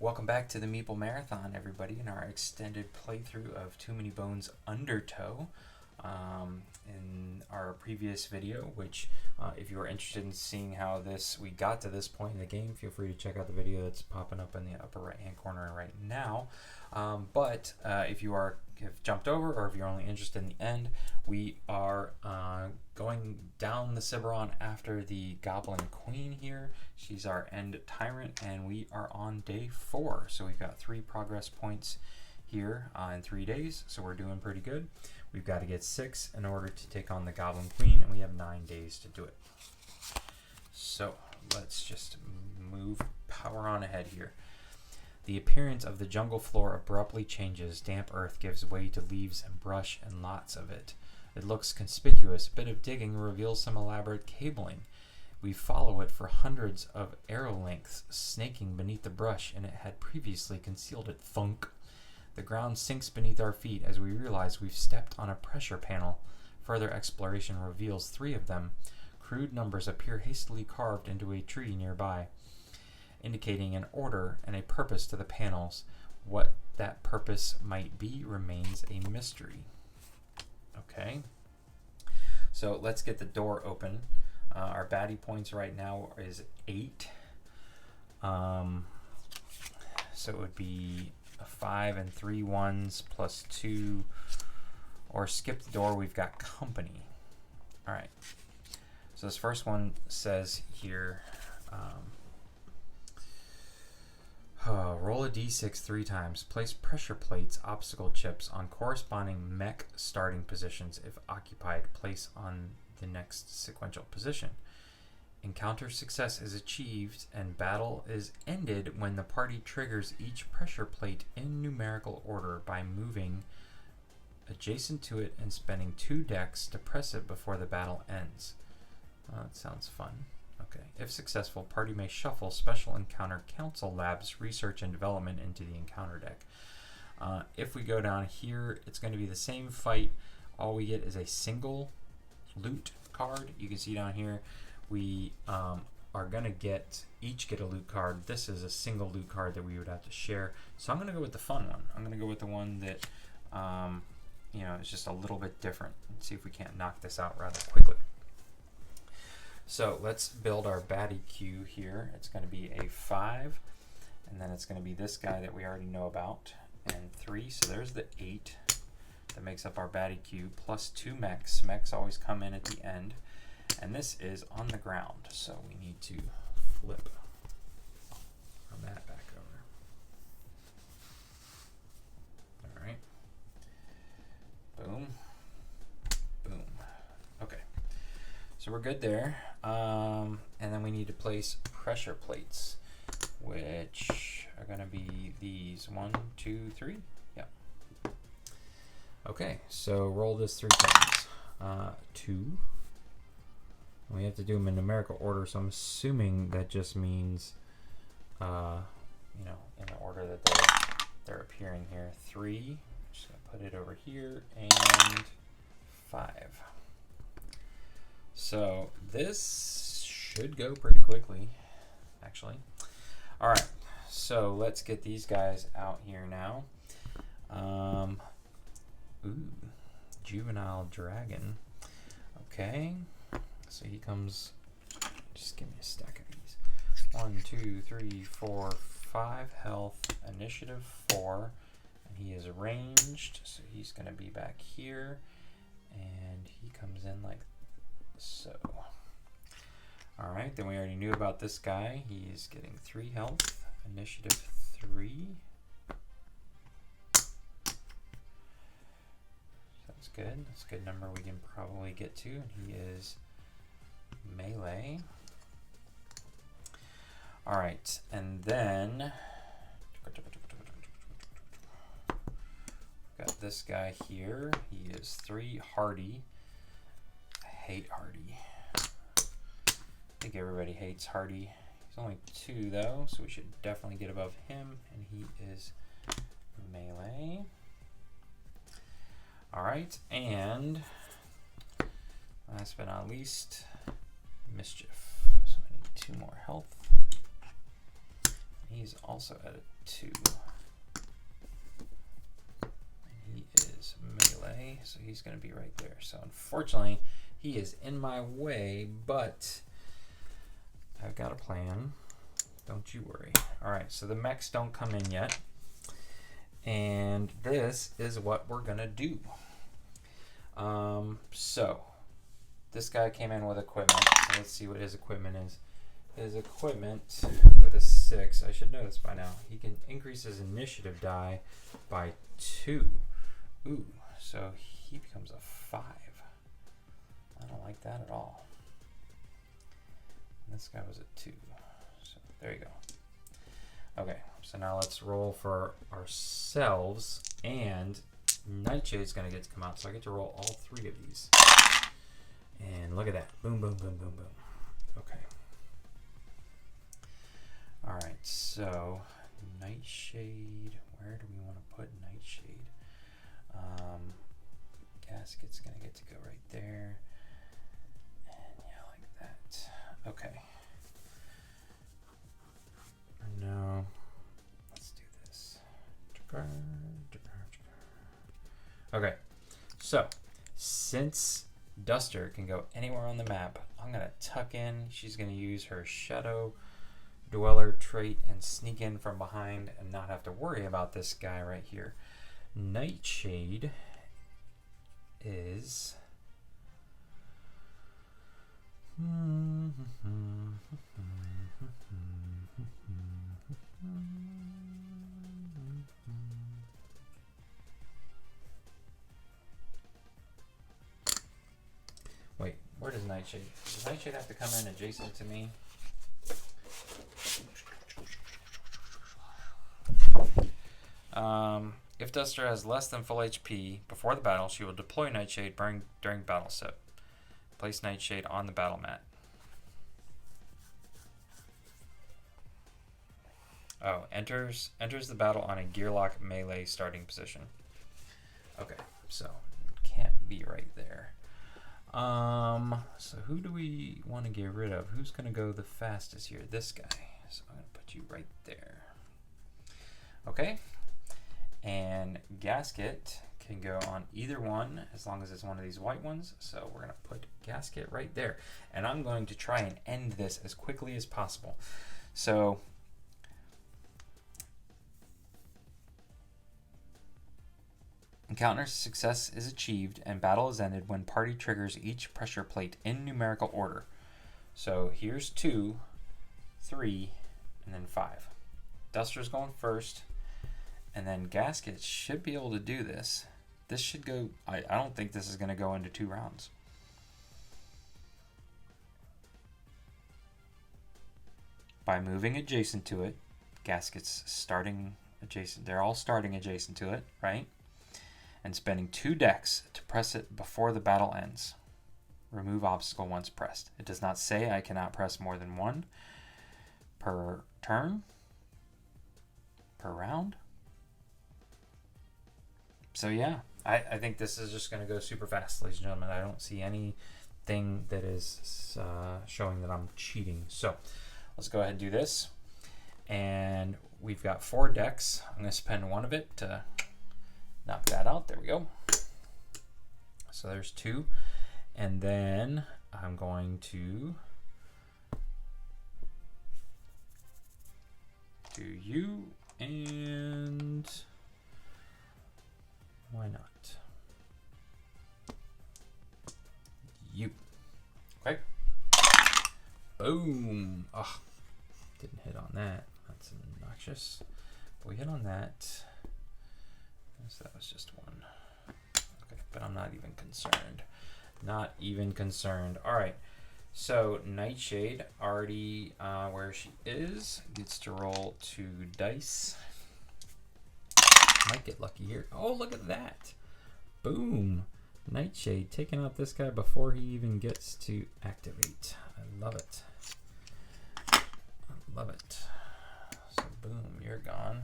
Welcome back to the Meeple Marathon, everybody, in our extended playthrough of Too Many Bones Undertow. In our previous video, which if you are interested in seeing how we got to this point in the game, feel free to check out the video that's popping up in the upper right hand corner right now. But if you have jumped over, or if you're only interested in the end, we are going down the Siberon after the Goblin Queen here. She's our end tyrant, and we are on day 4. So we've got 3 progress points here in 3 days, so we're doing pretty good. We've got to get 6 in order to take on the Goblin Queen, and we have 9 days to do it. So let's just power on ahead here. The appearance of the jungle floor abruptly changes. Damp earth gives way to leaves and brush, and lots of it. It looks conspicuous. A bit of digging reveals some elaborate cabling. We follow it for hundreds of arrow lengths, snaking beneath the brush, and it had previously concealed it. Thunk. The ground sinks beneath our feet as we realize we've stepped on a pressure panel. Further exploration reveals 3 of them. Crude numbers appear hastily carved into a tree nearby, indicating an order and a purpose to the panels. What that purpose might be remains a mystery. Okay, so let's get the door open. Our baddie points right now is 8. So it would be a 5 and 3 1s plus 2, or skip the door. We've got company. All right. So this first one says here, roll a d6 3 times. Place pressure plates, obstacle chips on corresponding mech starting positions. If occupied, place on the next sequential position. Encounter success is achieved and battle is ended when the party triggers each pressure plate in numerical order by moving adjacent to it and spending 2 decks to press it before the battle ends. That sounds fun. Okay. If successful, party may shuffle Special Encounter Council Labs Research and Development into the encounter deck. If we go down here, it's going to be the same fight. All we get is a single loot card. You can see down here we are going to each get a loot card. This is a single loot card that we would have to share. So I'm going to go with the fun one. I'm going to go with the one that is just a little bit different. Let's see if we can't knock this out rather quickly. So let's build our baddie queue here. It's going to be a 5, and then it's going to be this guy that we already know about, and 3. So there's the 8 that makes up our baddie queue, plus 2 mechs. Mechs always come in at the end, and this is on the ground. So we need to flip our mat back over. All right. Boom. Boom. Okay. So we're good there. And then we need to place pressure plates, which are going to be these 1, 2, 3. Yeah. Okay, so roll this 3 times. 2. We have to do them in numerical order, so I'm assuming that just means, in the order that they're appearing here. 3. Just going to put it over here, and 5. So this should go pretty quickly, actually. All right, so let's get these guys out here now. Juvenile Dragon. Okay, so he comes. Just give me a stack of these. 1, 2, 3, 4, 5 health. Initiative 4, and he is ranged, so he's going to be back here, and he comes in like so. Alright, then we already knew about this guy. He's getting 3 health. Initiative 3. That's good. That's a good number we can probably get to. He is melee. Alright, and then got this guy here. He is 3 hardy. I hate hardy. I think everybody hates hardy. He's only 2 though, so we should definitely get above him, and he is melee. Alright, and last but not least, mischief. So I need 2 more health. he's also at a 2. And he is melee, so he's going to be right there. So unfortunately, he is in my way, but I've got a plan. Don't you worry. All right, so the mechs don't come in yet. And this is what we're going to do. So this guy came in with equipment. So let's see what his equipment is. His equipment with a 6, I should know this by now. He can increase his initiative die by 2. Ooh, so he becomes a 5. I don't like that at all. And this guy was a 2. So there you go. Okay, so now let's roll for ourselves, and Nightshade's gonna get to come out, so I get to roll all 3 of these. And look at that. Boom, boom, boom, boom, boom. Okay. Alright, so Nightshade, where do we want to put Nightshade? Gasket's gonna get to go right there. And yeah, like that. Okay. No. Let's do this. Okay, so since Duster can go anywhere on the map, I'm gonna tuck in. She's gonna use her Shadow Dweller trait and sneak in from behind and not have to worry about this guy right here. Nightshade is wait, where does Nightshade? Does Nightshade have to come in adjacent to me? If Duster has less than full HP before the battle, she will deploy Nightshade during battle step. Place Nightshade on the battle mat. Oh, enters the battle on a gearlock melee starting position. Okay, so can't be right there. So who do we want to get rid of? Who's going to go the fastest here? This guy. So I'm going to put you right there. Okay. And Gasket can go on either one as long as it's one of these white ones. So we're going to put Gasket right there. And I'm going to try and end this as quickly as possible. So encounter success is achieved and battle is ended when party triggers each pressure plate in numerical order. So here's 2, 3, and then 5. Duster's going first, and then Gasket should be able to do this. This should go, I don't think this is going to go into 2 rounds. By moving adjacent to it, Gasket's starting adjacent, they're all starting adjacent to it, right? And spending 2 decks to press it before the battle ends. Remove obstacle once pressed. It does not say I cannot press more than 1 per turn, per round. So yeah, I think this is just going to go super fast, ladies and gentlemen. I don't see anything that is showing that I'm cheating. So let's go ahead and do this. And we've got 4 decks. I'm going to spend 1 of it to knock that out. There we go. So there's 2. And then I'm going to do you, and why not you? Okay. Boom. Oh, didn't hit on that. That's obnoxious. But we hit on that. So that was just 1. Okay, but I'm not even concerned. Not even concerned. All right. So Nightshade already where she is gets to roll 2 dice. Might get lucky here. Oh, look at that. Boom. Nightshade taking out this guy before he even gets to activate. I love it. I love it. So boom, you're gone.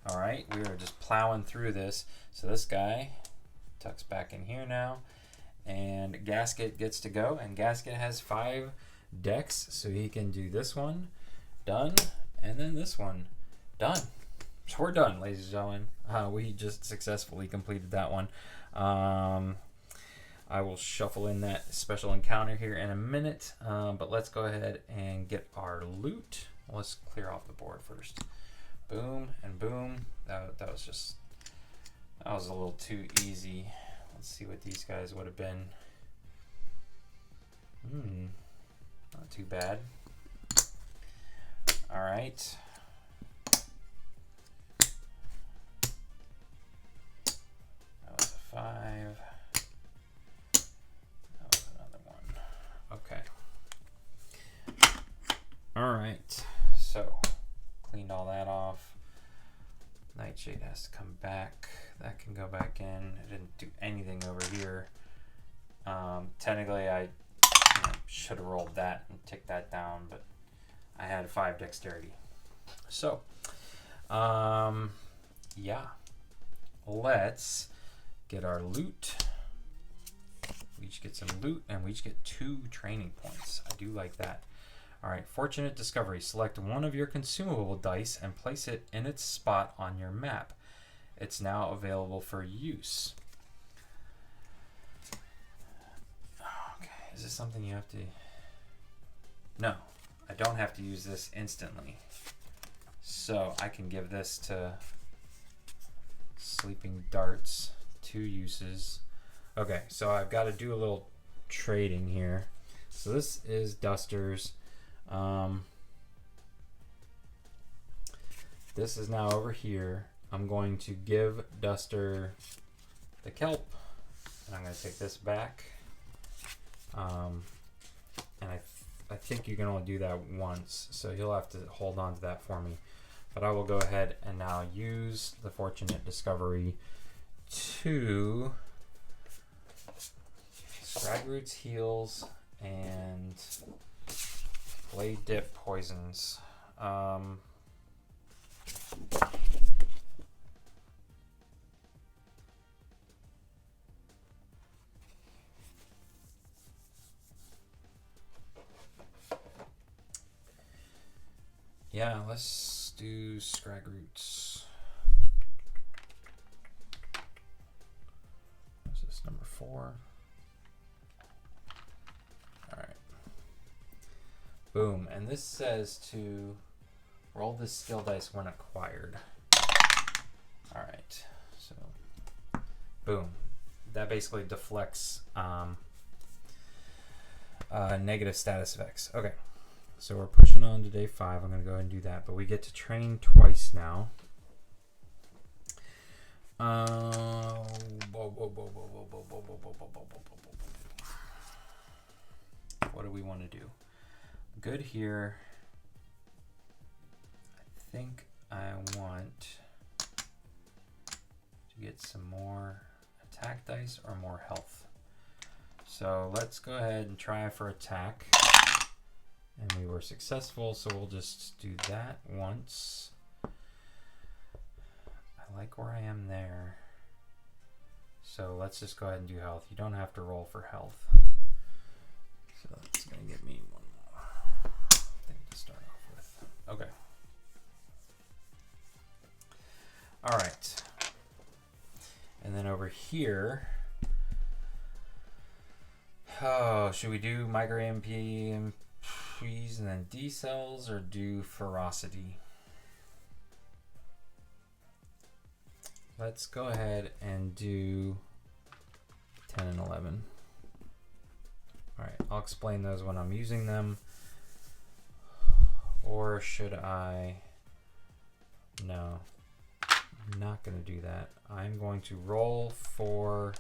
All right, we are just plowing through this. So this guy tucks back in here now, and Gasket gets to go, and Gasket has 5 decks, so he can do this one, done. And then this one, done. So we're done, ladies and gentlemen. We just successfully completed that one. I will shuffle in that special encounter here in a minute, but let's go ahead and get our loot. Let's clear off the board first. Boom and boom. That was a little too easy. Let's see what these guys would have been. Not too bad. All right. That was a 5. That was another 1. Okay. All right. So, cleaned all that off. Nightshade has to come back. That can go back in. I didn't do anything over here. Technically, I should have rolled that and ticked that down, but I had 5 dexterity. So, yeah. Let's get our loot. We each get some loot, and we each get 2 training points. I do like that. All right, Fortunate Discovery. Select one of your consumable dice and place it in its spot on your map. It's now available for use. Okay, is this something you have to... No, I don't have to use this instantly. So I can give this to Sleeping Darts. 2 uses. Okay, so I've got to do a little trading here. So this is Duster's. This is now over here. I'm going to give Duster the kelp, and I'm going to take this back. And I think you can only do that once, so he'll have to hold on to that for me. But I will go ahead and now use the Fortunate Discovery to Scragroots heals and Blade Dip poisons. Yeah, let's do Scragroots. What's this, number 4? Alright. Boom, and this says to roll this skill dice when acquired. Alright, so boom. That basically deflects negative status effects. Okay. So we're pushing on to day 5. I'm going to go ahead and do that. But we get to train twice now. What do we want to do? Good here. I think I want to get some more attack dice or more health. So let's go ahead and try for attack. And we were successful, so we'll just do that once. I like where I am there. So let's just go ahead and do health. You don't have to roll for health. So that's going to give me one more thing to start off with. Okay. All right. And then over here, oh, should we do micro MP and and then D cells, or do ferocity? Let's go ahead and do 10 and 11. All right, I'll explain those when I'm using them. Or should I? No, I'm not going to do that. I'm going to roll for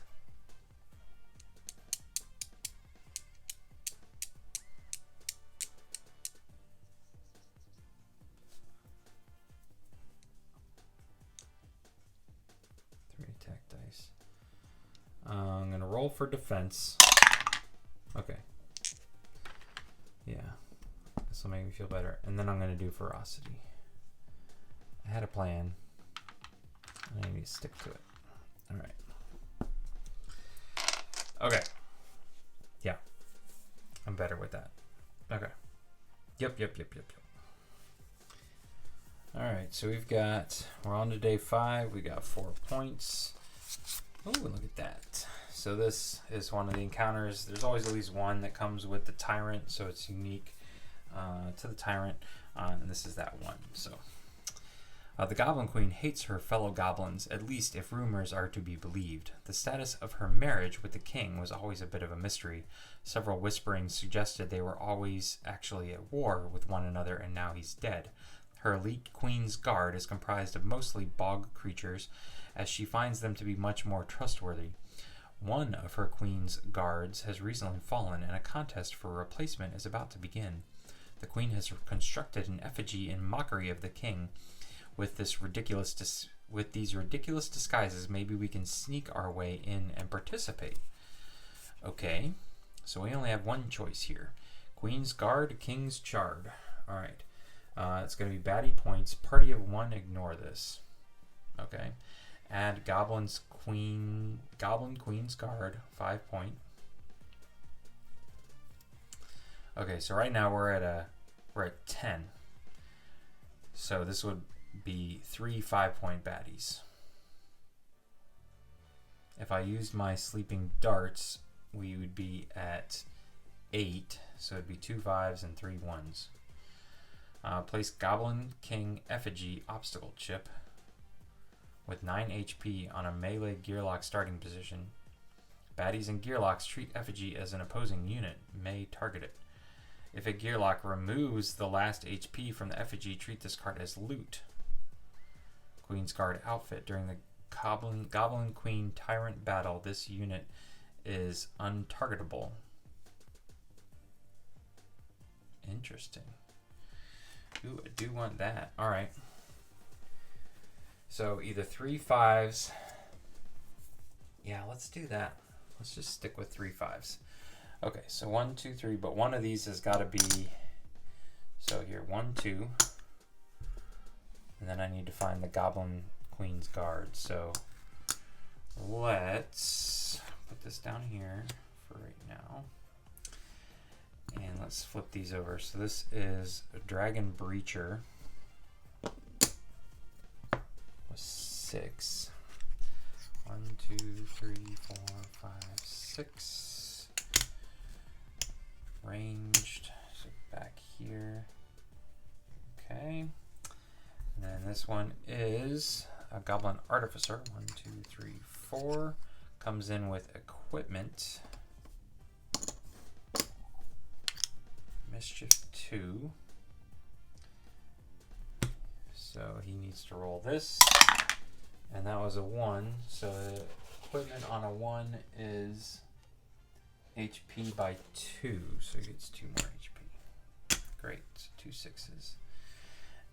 I'm going to roll for defense. Okay. Yeah. This will make me feel better. And then I'm going to do ferocity. I had a plan. And I need to stick to it. Alright. Okay. Yeah. I'm better with that. Okay. Yep. Alright, so we're on to day 5. We got 4 points. Oh, look at that. So this is one of the encounters. There's always at least one that comes with the tyrant, so it's unique to the tyrant. And this is that one. So the Goblin Queen hates her fellow goblins, at least if rumors are to be believed. The status of her marriage with the king was always a bit of a mystery. Several whisperings suggested they were always actually at war with one another, and now he's dead. Her elite queen's guard is comprised of mostly bog creatures, as she finds them to be much more trustworthy. One of her queen's guards has recently fallen, and a contest for a replacement is about to begin. The queen has constructed an effigy in mockery of the king. With these ridiculous disguises, maybe we can sneak our way in and participate. Okay, so we only have one choice here. Queen's Guard, King's Chard. Alright. It's going to be baddie points. Party of 1, ignore this. Okay. Add Goblin Queen's Guard, 5 point. Okay, so right now we're at 10. So this would be 3 5-point baddies. If I used my sleeping darts, we would be at 8. So it'd be 2 5s and 3 1s. Place Goblin King Effigy obstacle chip with 9 HP on a melee gearlock starting position. Baddies and gearlocks treat Effigy as an opposing unit, may target it. If a gearlock removes the last HP from the Effigy, treat this card as loot. Queen's Guard outfit. During the Goblin Queen Tyrant battle, this unit is untargetable. Interesting. Ooh, I do want that. Alright. So either 3 5s. Yeah, let's do that. Let's just stick with 3 5s. Okay, so 1, 2, 3, but one of these has got to be. So here, 1, 2. And then I need to find the Goblin Queen's Guard. So let's put this down here for right now. And let's flip these over. So this is a Dragon Breacher with 6. 1, 2, 3, 4, 5, 6. Ranged. So back here. Okay. And then this one is a Goblin Artificer. 1, 2, 3, 4. Comes in with equipment. Mischief 2. So he needs to roll this. And that was a 1. So equipment on a 1 is HP by 2. So he gets 2 more HP. Great. 2 6s.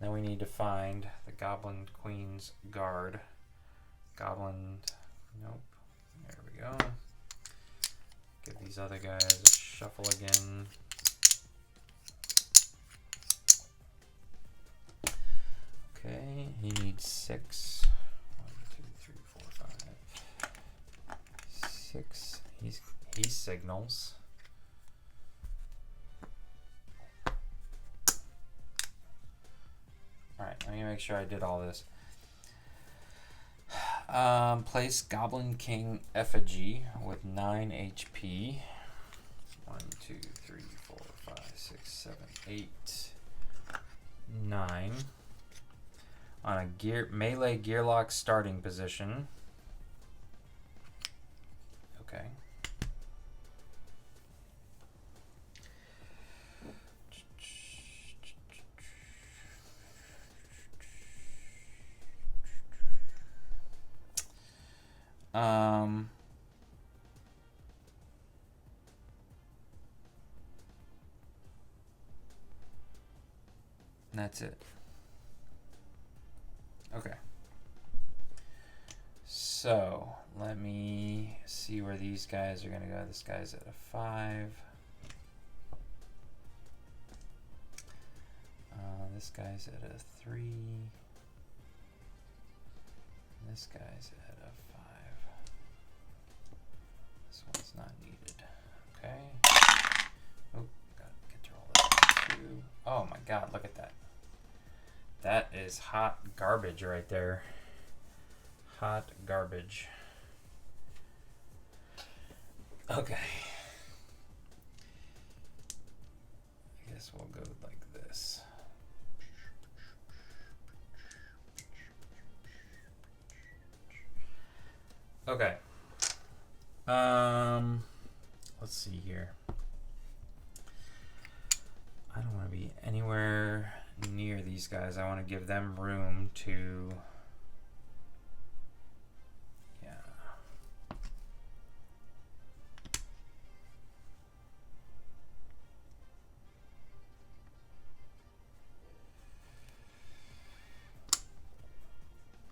Now we need to find the Goblin Queen's Guard. Goblin. Nope. There we go. Give these other guys a shuffle again. Okay, he needs 6. 1, 2, 3, 4, 5, 6. He signals. Alright, let me make sure I did all this. Place Goblin King Effigy with 9 HP. 1, 2, 3, 4, 5, 6, 7, 8, 9. On a melee gearlock starting position. Okay. That's it. Okay. So let me see where these guys are going to go. This guy's at a 5. This guy's at a 3. This guy's at a 5. This one's not needed. Okay. Oh, gotta get to roll that 2. Oh my god, look at that. That is hot garbage right there. Hot garbage. Okay. I guess we'll go like this. Okay. Let's see here. I don't want to be anywhere near these guys. I want to give them room to... Yeah.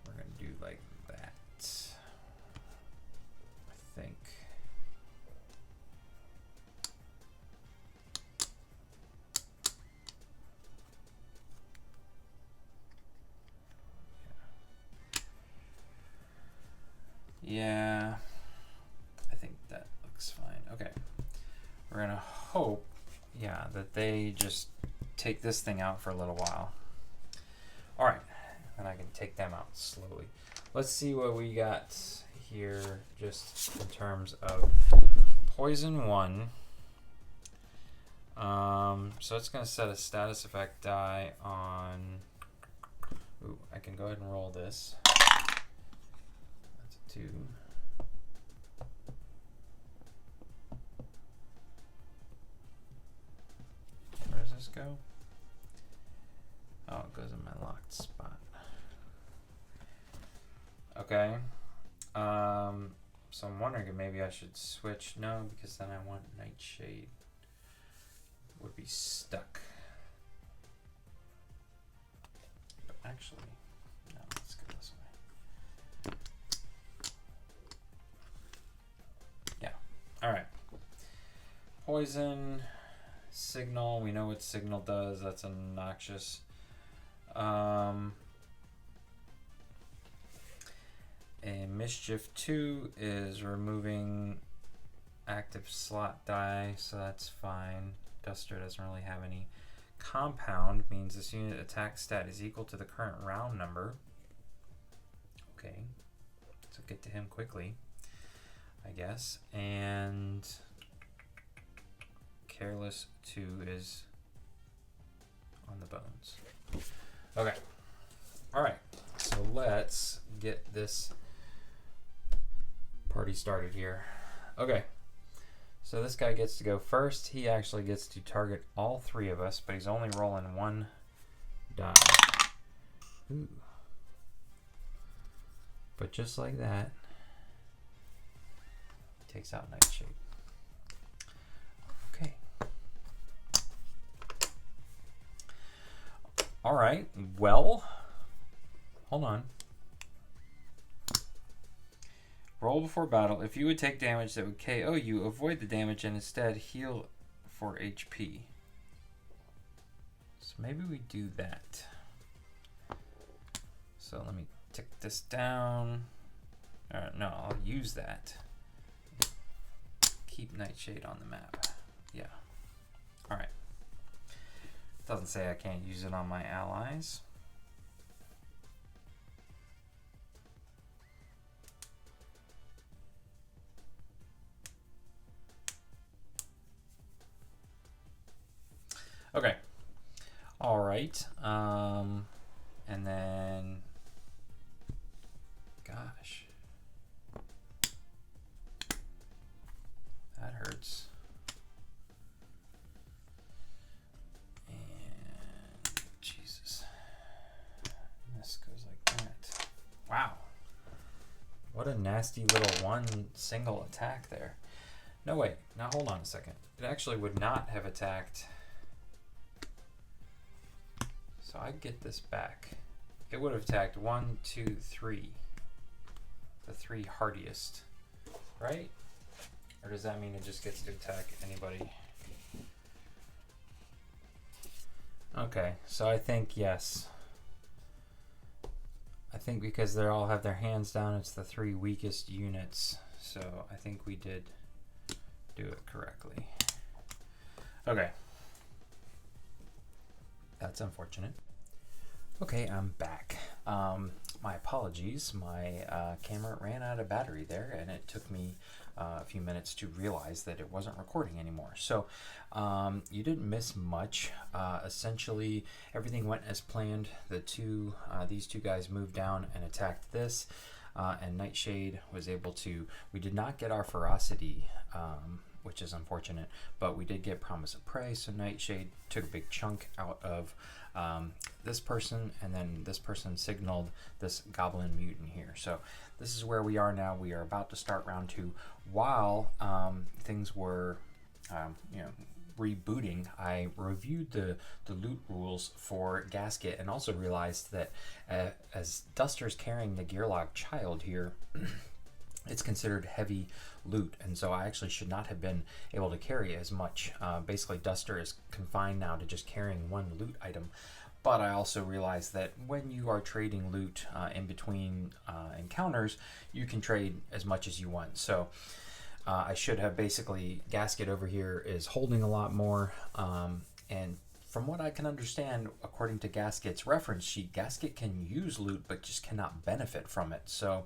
We're going to do like that. I think. Yeah, I think that looks fine. Okay, we're gonna hope, yeah, that they just take this thing out for a little while. All right, and I can take them out slowly. Let's see what we got here just in terms of poison 1. So it's gonna set a status effect die on, ooh, I can go ahead and roll this. 2. Where does this go? Oh, it goes in my locked spot. Okay. So I'm wondering if maybe I should switch. No, because then I want Nightshade. Would be stuck. But actually, no, let's go this way. All right. Poison, signal. We know what signal does. That's obnoxious. And mischief 2 is removing active slot die, so that's fine. Duster doesn't really have any. Compound means this unit attack stat is equal to the current round number. Okay, so get to him quickly, I guess. And Careless 2 is on the bones. Okay. Alright. So let's get this party started here. Okay. So this guy gets to go first. He actually gets to target all 3 of us, but he's only rolling 1 die. Ooh. But just like that, takes out Nightshade. Okay. All right. Well, hold on. Roll before battle. If you would take damage that would KO you, avoid the damage and instead heal for HP. So maybe we do that. So let me tick this down. No, I'll use that. Keep Nightshade on the map. Yeah. Alright. Doesn't say I can't use it on my allies. Okay. Alright. And then... Gosh. That hurts. And Jesus. This goes like that. Wow. What a nasty little one single attack there. No, wait. Now hold on a second. It actually would not have attacked. So I get this back. It would have attacked 1, 2, 3. The 3 hardiest. Right? Or does that mean it just gets to attack anybody? Okay, so I think yes. I think because they all have their hands down, it's the 3 weakest units. So I think we did do it correctly. Okay. That's unfortunate. Okay, I'm back. My apologies, my camera ran out of battery there, and it took me a few minutes to realize that it wasn't recording anymore. So you didn't miss much. Essentially, everything went as planned. These two guys moved down and attacked this, and Nightshade was able to. We did not get our ferocity, which is unfortunate, but we did get Promise of Prey. So Nightshade took a big chunk out of this person, and then this person signaled this Goblin Mutant here. So this is where we are now. We are about to start round 2. While things were, rebooting, I reviewed the loot rules for Gasket, and also realized that as Duster's carrying the Gearlock Child here, it's considered heavy loot, and so I actually should not have been able to carry as much. Basically, Duster is confined now to just carrying one loot item, but I also realized that when you are trading loot in between encounters, you can trade as much as you want. So I should have basically, Gasket over here is holding a lot more, and from what I can understand, according to Gasket's reference sheet, Gasket can use loot but just cannot benefit from it. So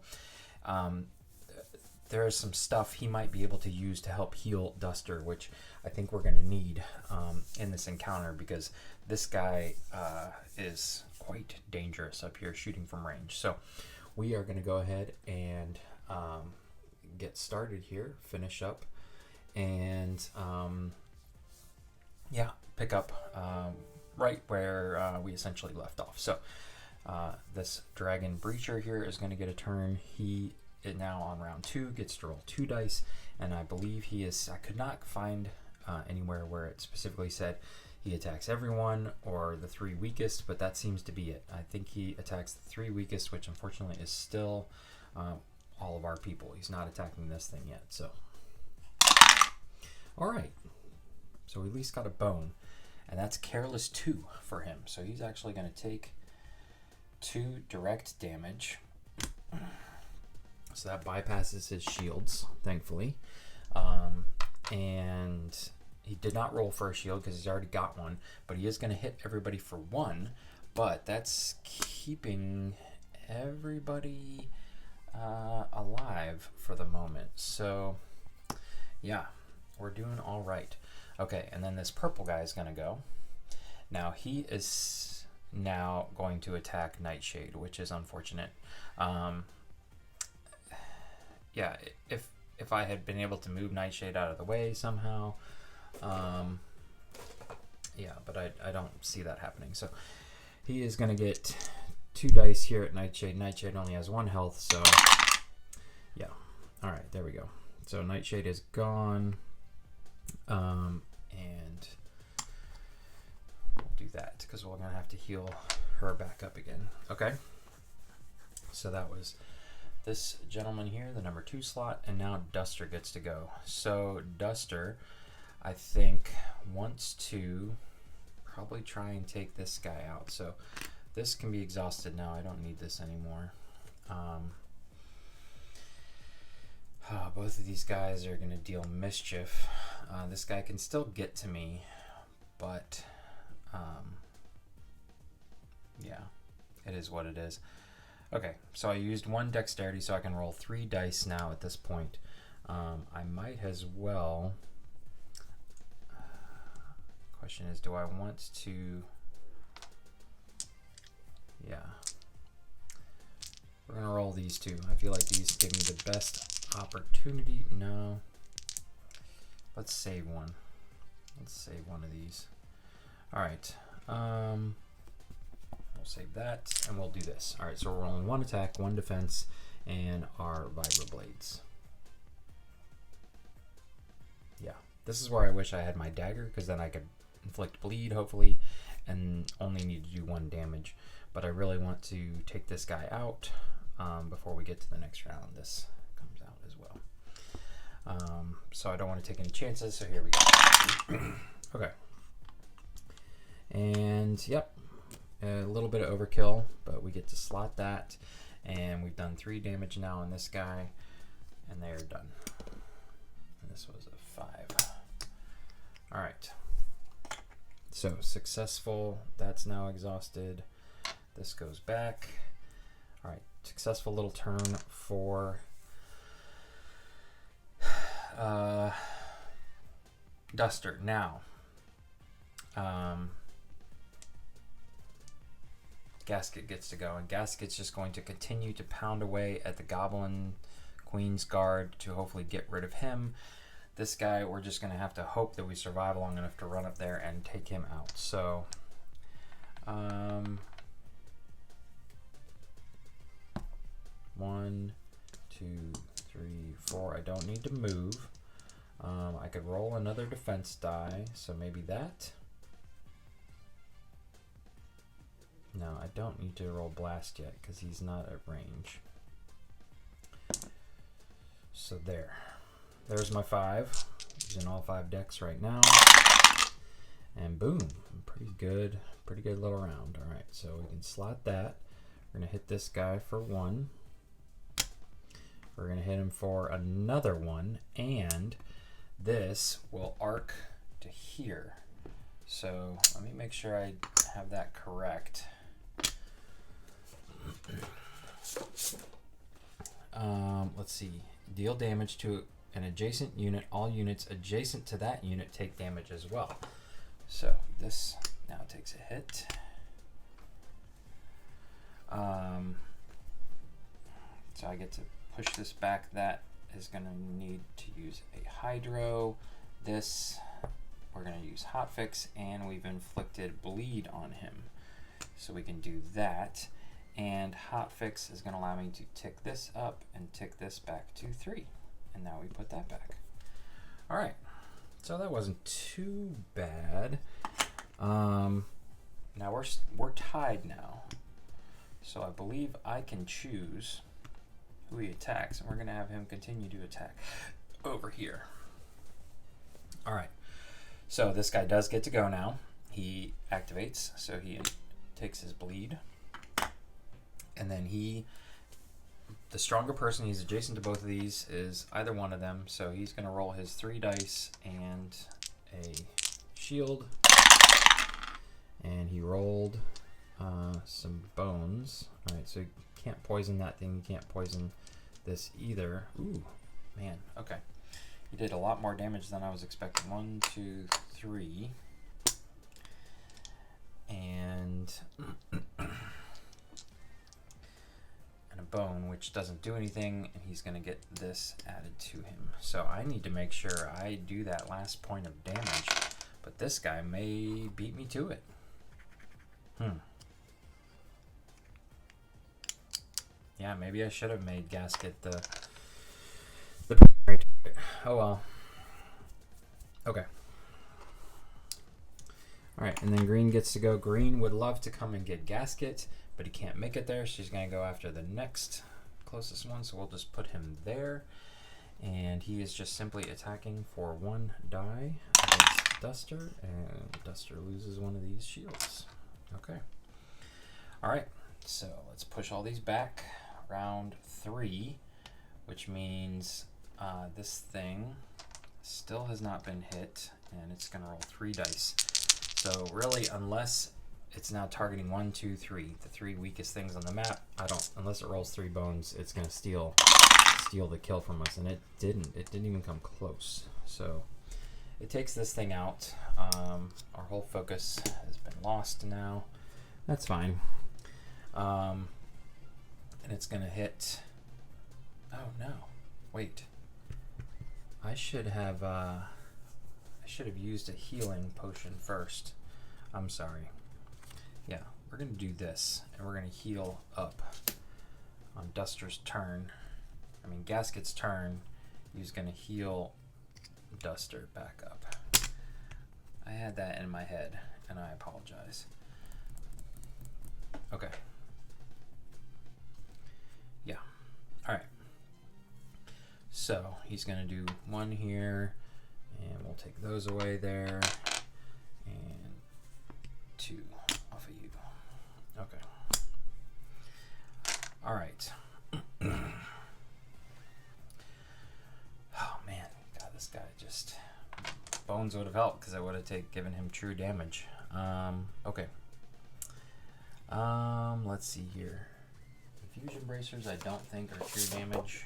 there is some stuff he might be able to use to help heal Duster, which I think we're going to need in this encounter, because this guy is quite dangerous up here shooting from range. So we are going to go ahead and get started here, finish up, and pick up right where we essentially left off. So this Dragon Breacher here is going to get a turn. He now on round 2 gets to roll 2 dice, and I believe he is, I could not find anywhere where it specifically said he attacks everyone or the 3 weakest, but that seems to be it. I think he attacks the 3 weakest, which unfortunately is still all of our people. He's not attacking this thing yet. So alright, so we at least got a bone, and that's Careless 2 for him. So he's actually going to take 2 direct damage. So that bypasses his shields, thankfully. And he did not roll for a shield because he's already got one, but he is going to hit everybody for 1. But that's keeping everybody alive for the moment. So, yeah, we're doing all right. Okay, and then this purple guy is going to go. Now, he is now going to attack Nightshade, which is unfortunate. Yeah, if I had been able to move Nightshade out of the way somehow, yeah, but I don't see that happening. So he is going to get 2 dice here at Nightshade. Nightshade only has 1 health, so yeah. All right, there we go. So Nightshade is gone, and we'll do that because we're going to have to heal her back up again. Okay, so that was this gentleman here, the number 2 slot, and now Duster gets to go. So Duster, I think, wants to probably try and take this guy out. So this can be exhausted now. I don't need this anymore. Both of these guys are going to deal mischief. This guy can still get to me, but yeah, it is what it is. Okay, so I used 1 dexterity, so I can roll 3 dice now at this point. I might as well. Question is, do I want to? Yeah. We're going to roll these 2. I feel like these give me the best opportunity. No. Let's save one. Let's save one of these. All right. We'll save that, and we'll do this. All right, so we're rolling 1 attack, 1 defense, and our vibroblades. Yeah, this is where I wish I had my dagger, because then I could inflict bleed, hopefully, and only need to do 1 damage. But I really want to take this guy out before we get to the next round. This comes out as well. So I don't want to take any chances, so here we go. Okay. And, yep. A little bit of overkill, but we get to slot that, and we've done 3 damage now on this guy, and they're done. And this was a 5. All right. So successful. That's now exhausted. This goes back. All right, successful little turn for Duster. Now, Gasket gets to go, and Gasket's just going to continue to pound away at the Goblin Queen's guard to hopefully get rid of him. This guy, we're just going to have to hope that we survive long enough to run up there and take him out. So, 1, 2, 3, 4. I don't need to move. I could roll another defense die, so maybe that. No, I don't need to roll blast yet because he's not at range. So there's my 5. Using all 5 decks right now. And boom, pretty good little round. All right, so we can slot that. We're gonna hit this guy for 1. We're gonna hit him for another 1, and this will arc to here. So let me make sure I have that correct. Let's see. Deal damage to an adjacent unit. All units adjacent to that unit take damage as well. So this now takes a hit. So I get to push this back. That is going to need to use a Hydro. This, we're going to use Hotfix, and we've inflicted bleed on him. So we can do that. And Hotfix is going to allow me to tick this up and tick this back to 3. And now we put that back. All right. So that wasn't too bad. Now we're tied now. So I believe I can choose who he attacks, and we're going to have him continue to attack over here. All right. So this guy does get to go now. He activates, so he takes his bleed. And then the stronger person, he's adjacent to both of these, is either one of them. So he's going to roll his 3 dice and a shield. And he rolled some bones. All right, so you can't poison that thing. You can't poison this either. Ooh, man. Okay. He did a lot more damage than I was expecting. 1, 2, 3. And a bone, which doesn't do anything, and he's going to get this added to him. So I need to make sure I do that last point of damage, but this guy may beat me to it. Yeah, maybe I should have made Gasket the primary target. Oh well. Okay. Alright, and then green gets to go. Green would love to come and get Gasket, but he can't make it there. She's going to go after the next closest one, so we'll just put him there. And he is just simply attacking for 1 die against Duster, and Duster loses one of these shields. Okay. Alright, so let's push all these back. Round 3, which means this thing still has not been hit, and it's going to roll 3 dice. So really, unless it's now targeting 1, 2, 3, the 3 weakest things on the map, unless it rolls 3 bones, it's going to steal the kill from us, and it didn't even come close. So it takes this thing out. Our whole focus has been lost now. That's fine. And it's going to hit. Oh no, wait. I should have used a healing potion first. I'm sorry. Yeah, we're going to do this, and we're going to heal up on Duster's turn. I mean, Gasket's turn. He's going to heal Duster back up. I had that in my head, and I apologize. Okay. Yeah. All right. So he's going to do 1 here, and we'll take those away there, and 2 off of you. Okay. All right. Oh man, God, this guy just bones would have helped because I would have given him true damage. Okay. Let's let's see here. Infusion bracers I don't think are true damage.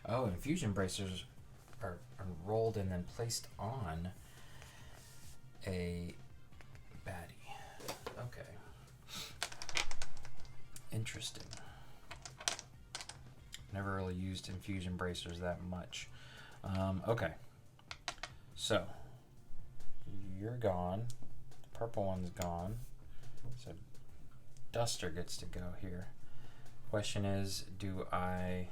Oh, infusion bracers are rolled and then placed on a baddie. Okay. Interesting. Never really used infusion bracers that much. Okay. So, you're gone. The purple one's gone. So, Duster gets to go here. Question is, do I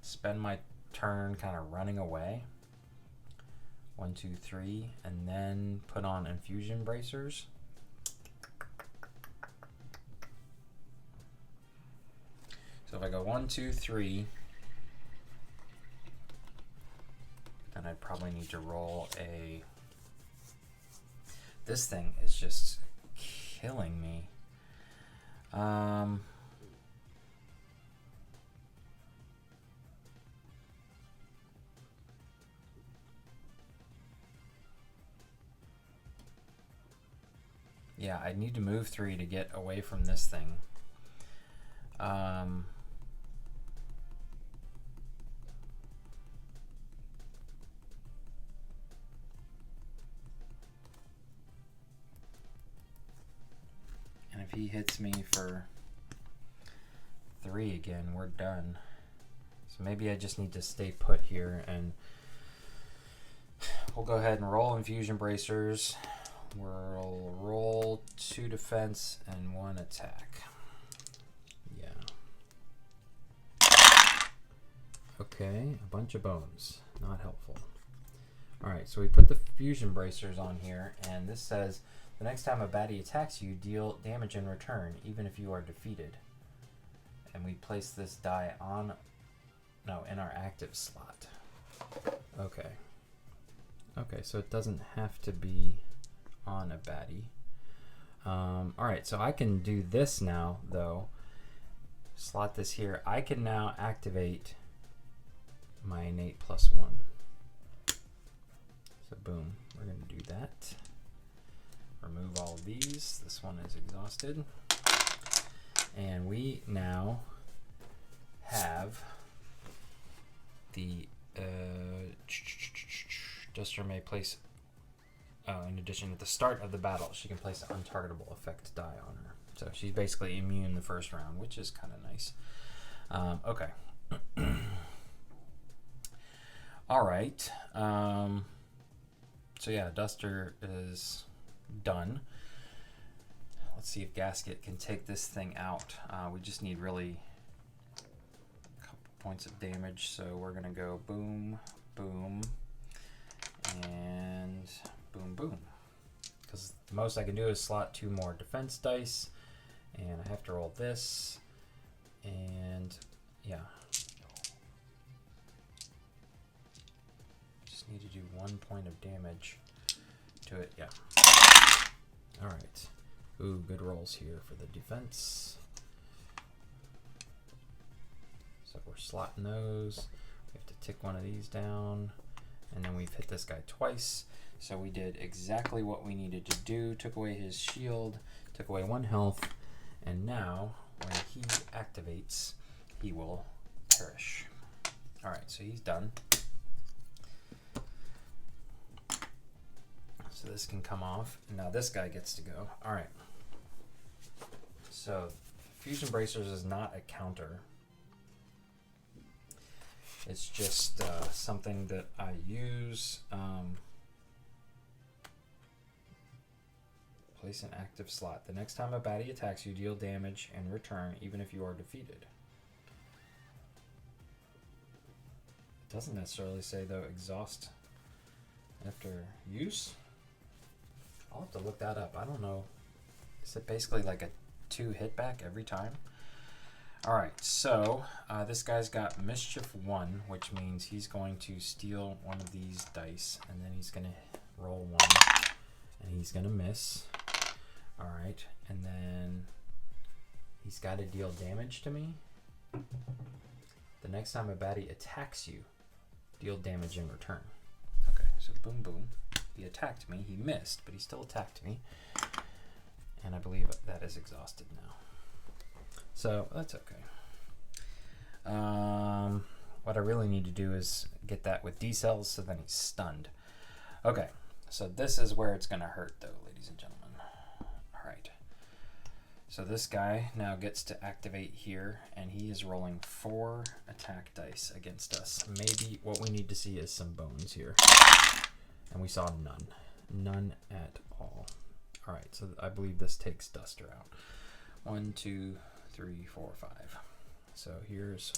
spend my turn kind of running away? 1, 2, 3, and then put on infusion bracers? So if I go 1, 2, 3, then I'd probably need to roll a... This thing is just killing me. Yeah, I need to move 3 to get away from this thing. And if he hits me for 3 again, we're done. So maybe I just need to stay put here, and we'll go ahead and roll infusion bracers. We'll roll 2 defense and 1 attack. Yeah. Okay, a bunch of bones. Not helpful. Alright, so we put the fusion bracers on here, and this says, the next time a baddie attacks you, deal damage in return, even if you are defeated. And we place this die on, no, in our active slot. Okay. Okay, so it doesn't have to be on a baddie. Alright, so I can do this now, though. Slot this here. I can now activate my innate +1. So boom, we're going to do that. Remove all of these. This one is exhausted. And we now have the Duster may place, in addition, at the start of the battle, she can place an untargetable effect die on her. So she's basically immune the first round, which is kind of nice. Okay. All right. So yeah, Duster is done. Let's see if Gasket can take this thing out. We just need really a couple points of damage, so we're gonna go boom, boom, and boom, boom. Because the most I can do is slot 2 more defense dice, and I have to roll this, and yeah. Just need to do 1 point of damage to it, yeah. Alright. Ooh, good rolls here for the defense. So we're slotting those. We have to tick one of these down. And then we've hit this guy twice. So we did exactly what we needed to do. Took away his shield, took away 1 health. And now, when he activates, he will perish. Alright, so he's done. So this can come off. And now this guy gets to go. Alright. So, Fusion Bracers is not a counter. It's just something that I use. Place an active slot. The next time a baddie attacks you, deal damage in return, even if you are defeated. It doesn't necessarily say, though, exhaust after use. I'll have to look that up. I don't know. Is it basically like a 2 hit back every time? Alright, so this guy's got Mischief 1, which means he's going to steal one of these dice, and then he's going to roll 1, and he's going to miss. Alright, and then he's got to deal damage to me. The next time a baddie attacks you, deal damage in return. Okay, so boom, boom. He attacked me. He missed, but he still attacked me. And I believe that is exhausted now. So that's okay. What I really need to do is get that with D-cells, so then he's stunned. Okay, so this is where it's going to hurt, though, ladies and gentlemen. All right. So this guy now gets to activate here, and he is rolling 4 attack dice against us. Maybe what we need to see is some bones here. And we saw none. None at all. All right, so I believe this takes Duster out. 1, 2, 3, 4, 5. So here's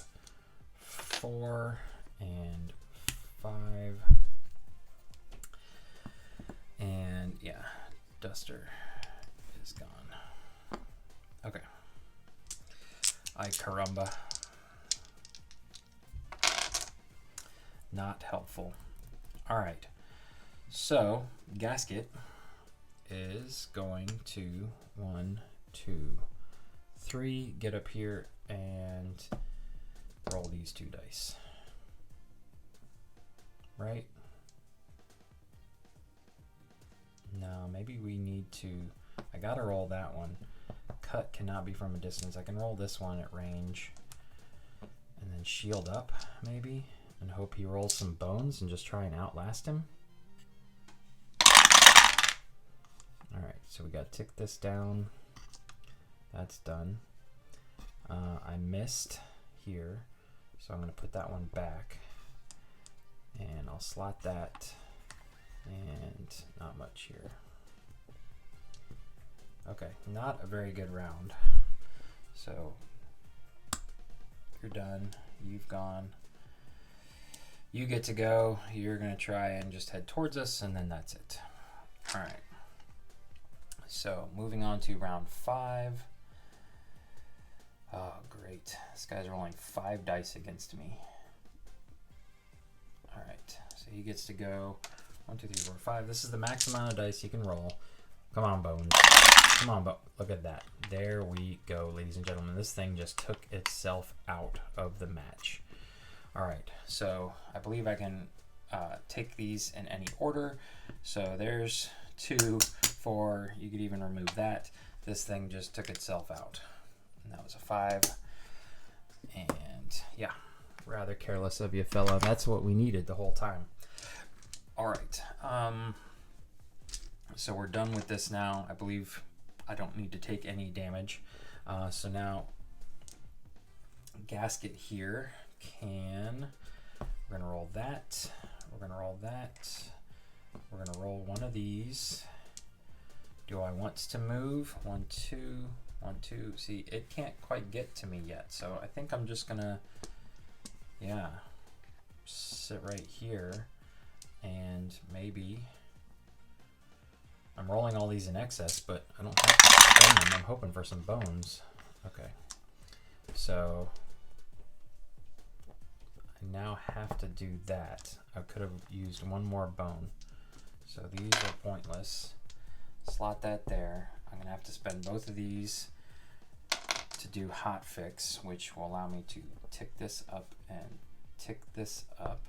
4 and 5. And yeah, Duster is gone. Okay. Ay caramba. Not helpful. All right. So Gasket is going to 1, 2, 3 get up here and roll these 2 dice. Right? No, maybe we need to. I gotta roll that one. Cut cannot be from a distance. I can roll this one at range and then shield up maybe and hope he rolls some bones and just try and outlast him. Alright, so we got to tick this down. That's done. I missed here, so I'm going to put that one back. And I'll slot that, and not much here. Okay, not a very good round. So, you're done. You've gone. You get to go. You're going to try and just head towards us, and then that's it. Alright. So, moving on to round 5. Oh, great. This guy's rolling 5 dice against me. Alright, so he gets to go 1, 2, 3, 4, 5. This is the max amount of dice he can roll. Come on, Bones. Come on, Bones. Look at that. There we go, ladies and gentlemen. This thing just took itself out of the match. Alright, so I believe I can take these in any order. So there's 2, 4. You could even remove that. This thing just took itself out. And that was a 5. And yeah, rather careless of you, fella. That's what we needed the whole time. All right. So we're done with this now. I believe I don't need to take any damage. So now Gasket here can, we're going to roll that. We're going to roll that. We're going to roll one of these. Do I want to move? 1, 2, 1, 2. See, it can't quite get to me yet. So I think I'm just going to, yeah, sit right here. And maybe I'm rolling all these in excess, but I don't have to spend them. I'm hoping for some bones. Okay. So I now have to do that. I could have used one more bone. So these are pointless. Slot that there. I'm going to have to spend both of these to do hot fix, which will allow me to tick this up and tick this up.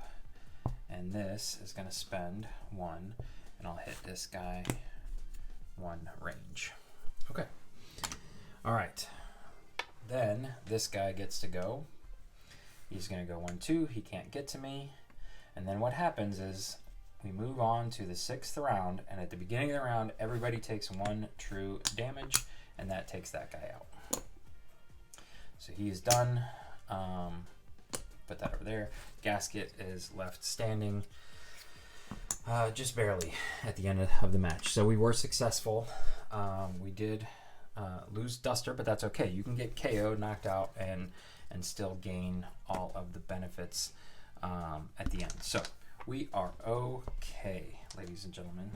And this is going to spend 1, and I'll hit this guy 1 range. Okay. All right. Then this guy gets to go. He's going to go 1, 2. He can't get to me. And then what happens is we move on to the 6th round, and at the beginning of the round, everybody takes 1 true damage, and that takes that guy out. So he is done. Put that over there. Gasket is left standing just barely at the end of the match. So we were successful. We did lose Duster, but that's okay. You can get KO'd, knocked out, and still gain all of the benefits at the end. So we are okay, ladies and gentlemen.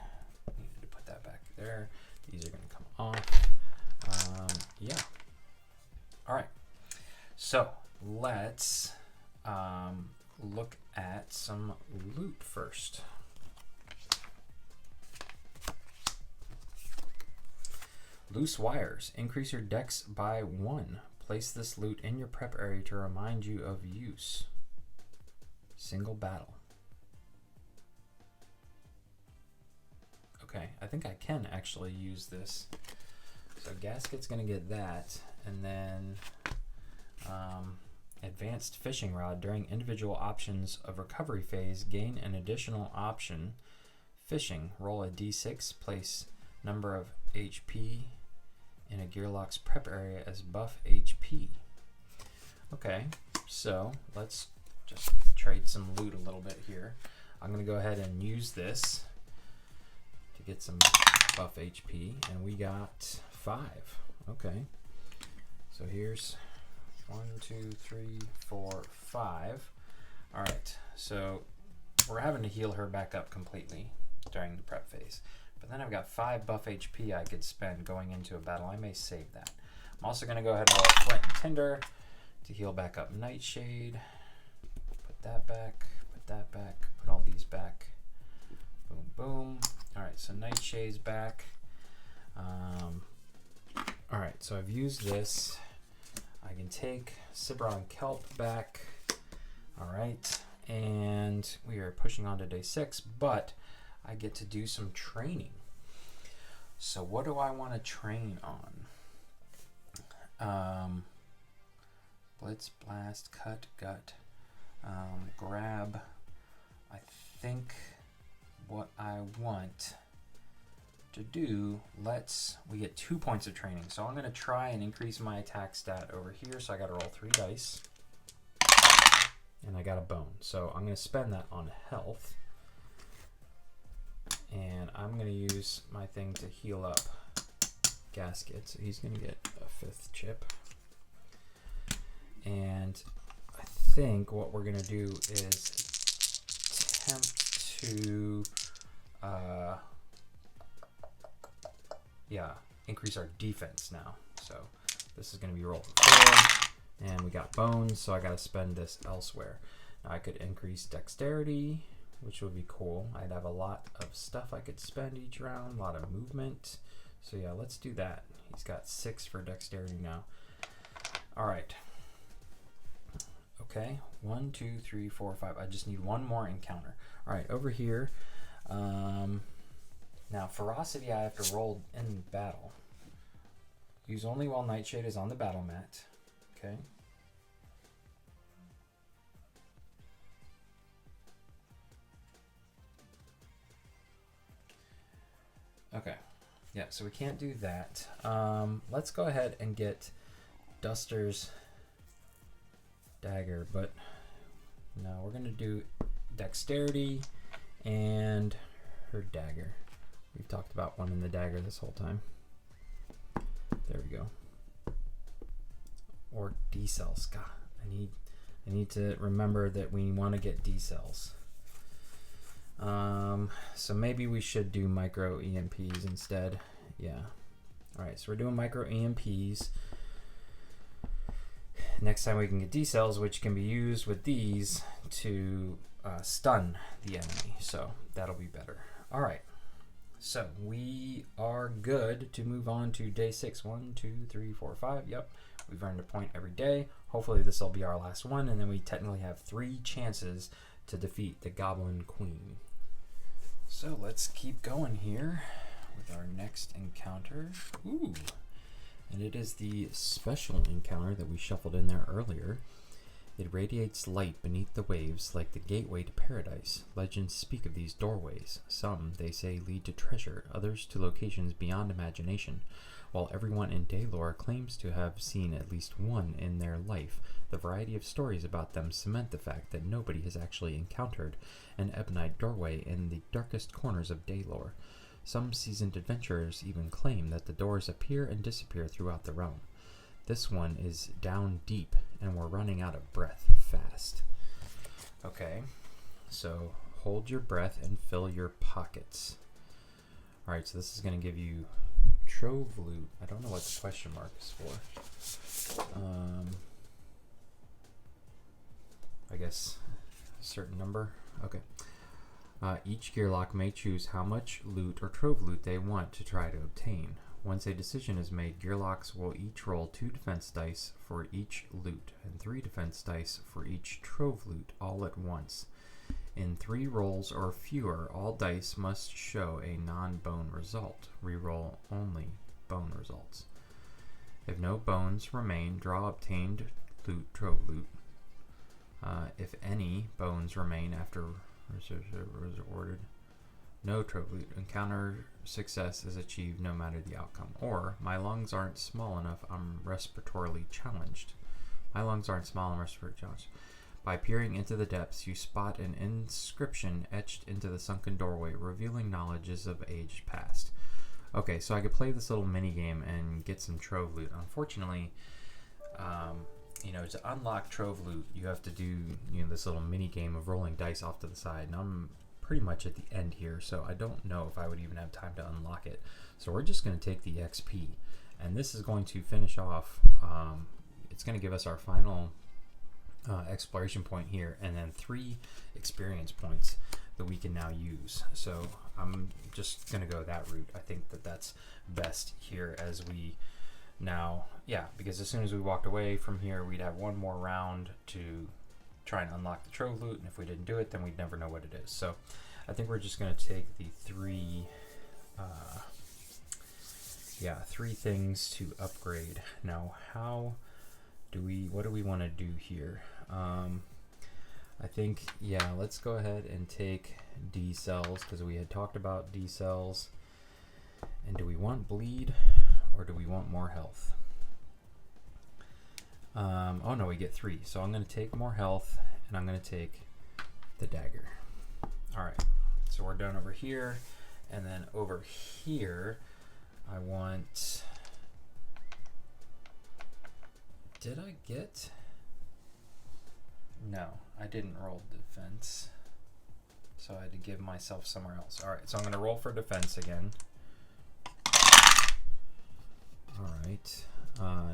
Needed to put that back there. These are going to come off. Yeah. All right. So let's look at some loot first. Loose wires. Increase your dex by 1, Place this loot in your prep area to remind you of use. Single battle. Okay, I think I can actually use this. So Gasket's gonna get that, and then advanced fishing rod. During individual options of recovery phase, gain an additional option. Fishing. Roll a d6, place number of HP in a Gearlock's prep area as buff HP. Okay, so let's just trade some loot a little bit here. I'm gonna go ahead and use this to get some buff HP, and we got 5. Okay, so here's 1, 2, 3, 4, 5. All right, so we're having to heal her back up completely during the prep phase. But then I've got 5 buff HP I could spend going into a battle. I may save that. I'm also going to go ahead and roll Flint and Tinder to heal back up Nightshade. Put that back, put that back, put all these back. Boom, boom. All right, so Nightshade's back. All right, so I've used this. I can take Siberon Kelp back. All right, and we are pushing on to day 6, but I get to do some training. So what do I want to train on? Blitz, Blast, Cut, Gut, Grab. I think what I want to do, we get 2 points of training. So I'm going to try and increase my attack stat over here. So I got to roll 3 dice. And I got a bone. So I'm going to spend that on health. And I'm going to use my thing to heal up Gasket. So he's going to get a 5th chip. And I think what we're going to do is attempt to increase our defense now. So this is going to be roll 4. And we got bones, so I got to spend this elsewhere. Now I could increase dexterity, which would be cool. I'd have a lot of stuff I could spend each round, a lot of movement. So yeah, let's do that. He's got 6 for dexterity now. All right. Okay, 1, 2, 3, 4, 5. I just need 1 more encounter. All right, over here. Now, ferocity I have to roll in battle. Use only while Nightshade is on the battle mat. Okay. Okay. Yeah, so we can't do that. Let's go ahead and get Duster's dagger, but no, we're going to do dexterity and her dagger. We've talked about one in the dagger this whole time. There we go. Or D cells. God, I need to remember that we want to get D cells. So maybe we should do micro EMPs instead. Yeah. All right, so we're doing micro EMPs. Next time we can get D cells, which can be used with these to stun the enemy. So that'll be better. All right. So we are good to move on to day 6. 1, 2, 3, 4, 5. Yep. We've earned a point every day. Hopefully this will be our last one, and then we technically have 3 chances to defeat the Goblin Queen. So let's keep going here with our next encounter. Ooh. And it is the special encounter that we shuffled in there earlier. It radiates light beneath the waves like the gateway to paradise. Legends speak of these doorways. Some, they say, lead to treasure, others to locations beyond imagination. While everyone in Daelore claims to have seen at least one in their life, the variety of stories about them cement the fact that nobody has actually encountered an ebonite doorway in the darkest corners of Daelore. Some seasoned adventurers even claim that the doors appear and disappear throughout the realm. This one is down deep, and we're running out of breath fast. Okay, so hold your breath and fill your pockets. Alright, so this is going to give you Trove Loot. I don't know what the question mark is for. I guess a certain number. Okay. Each Gearlock may choose how much loot or Trove Loot they want to try to obtain. Once a decision is made, Gearlocks will each roll 2 defense dice for each loot and 3 defense dice for each trove loot all at once. In 3 rolls or fewer, all dice must show a non-bone result. Reroll only bone results. If no bones remain, draw obtained loot, trove loot. If any bones remain after ordered, no trove loot. Encounter success is achieved no matter the outcome. Or, my lungs aren't small enough, I'm respiratorily challenged. My lungs aren't small, I'm respiratorily challenged. By peering into the depths, you spot an inscription etched into the sunken doorway, revealing knowledges of age past. Okay, so I could play this little mini game and get some trove loot. Unfortunately, to unlock trove loot, you have to do this little mini game of rolling dice off to the side. And I'm pretty much at the end here, so I don't know if I would even have time to unlock it. So we're just going to take the XP, and this is going to finish off. It's going to give us our final exploration point here, and then 3 experience points that we can now use. So I'm just going to go that route. I think that that's best here as we now, because as soon as we walked away from here, we'd have one more round to try and unlock the trove loot, and if we didn't do it, then we'd never know what it is. So I think we're just going to take the 3 things to upgrade. Now, what do we want to do here? I think, let's go ahead and take D cells, because we had talked about D cells. And do we want bleed, or do we want more health? Oh no, we get 3. So I'm going to take more health, and I'm going to take the dagger. Alright, so we're done over here. And then over here, I want... Did I get... No, I didn't roll defense. So I had to give myself somewhere else. Alright, so I'm going to roll for defense again. Alright,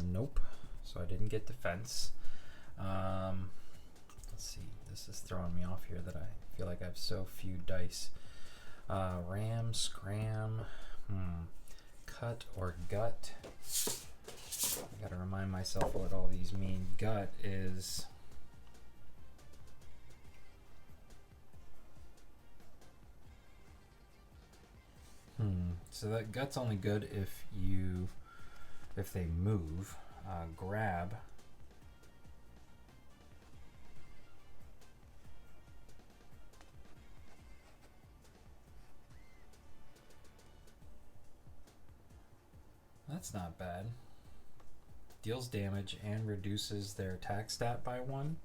nope. So I didn't get defense. Let's see, this is throwing me off here that I feel like I have so few dice. Ram, scram, cut or gut. I gotta remind myself what all these mean. Gut is... So that gut's only good if they move. Grab. That's not bad. Deals damage and reduces their attack stat by 1.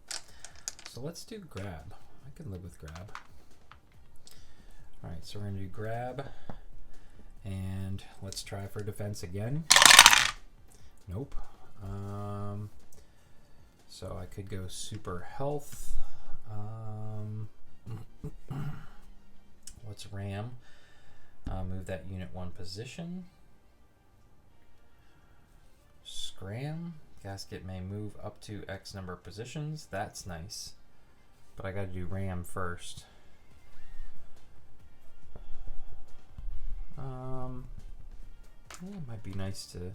So let's do grab. I can live with grab. Alright, so we're going to do grab. And let's try for defense again. Nope. So I could go super health. What's ram? Move that unit 1 position. Scram. Gasket may move up to X number of positions. That's nice. But I gotta do ram first. It might be nice to,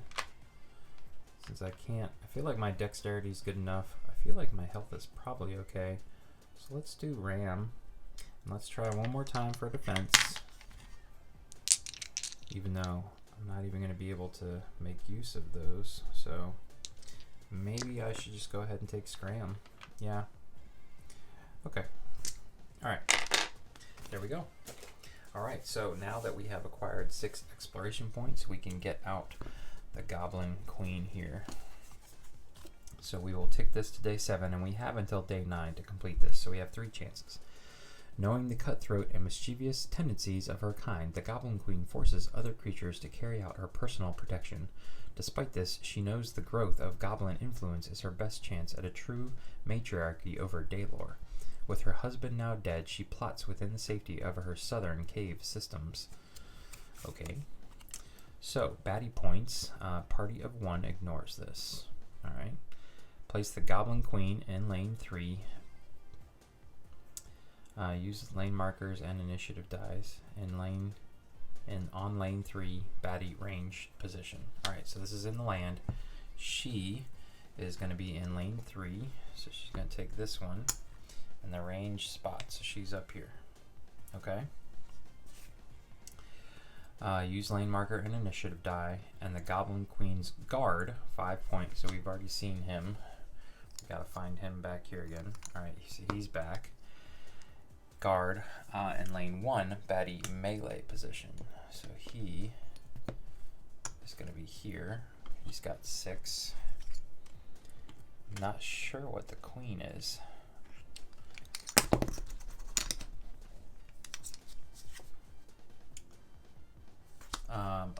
since I can't, I feel like my dexterity is good enough. I feel like my health is probably okay. So let's do ram. And let's try one more time for defense. Even though I'm not even going to be able to make use of those. So maybe I should just go ahead and take scram. Yeah. Okay. Alright. There we go. Alright, so now that we have acquired 6 exploration points, we can get out the Goblin Queen here. So we will tick this to day 7, and we have until day 9 to complete this, so we have 3 chances. Knowing the cutthroat and mischievous tendencies of her kind, the Goblin Queen forces other creatures to carry out her personal protection. Despite this, she knows the growth of goblin influence is her best chance at a true matriarchy over Daelorean. With her husband now dead, she plots within the safety of her southern cave systems. Okay. So, baddie points. Party of 1 ignores this. Alright. Place the Goblin Queen in lane 3. Use lane markers and initiative dice. In lane in on lane 3 baddie range position. Alright, so this is in the land. She is going to be in lane 3, so she's going to take this one in the range spot, so she's up here. Okay. Use lane marker and initiative die, and the Goblin Queen's guard, 5 points, so we've already seen him. We gotta find him back here again. Alright, so he's back. Guard in lane 1, baddie melee position. So he is gonna be here. He's got 6. Not sure what the queen is.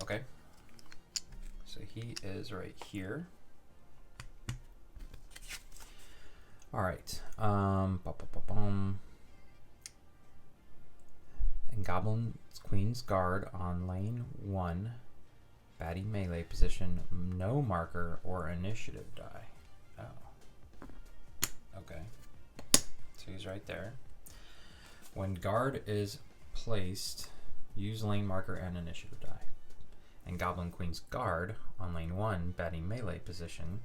Okay, so he is right here. All right, and Goblin Queen's guard on lane 1, baddie melee position, no marker or initiative die. Oh, okay, so he's right there. When guard is placed, use lane marker and initiative die. And Goblin Queen's guard on lane 1, baddie melee position,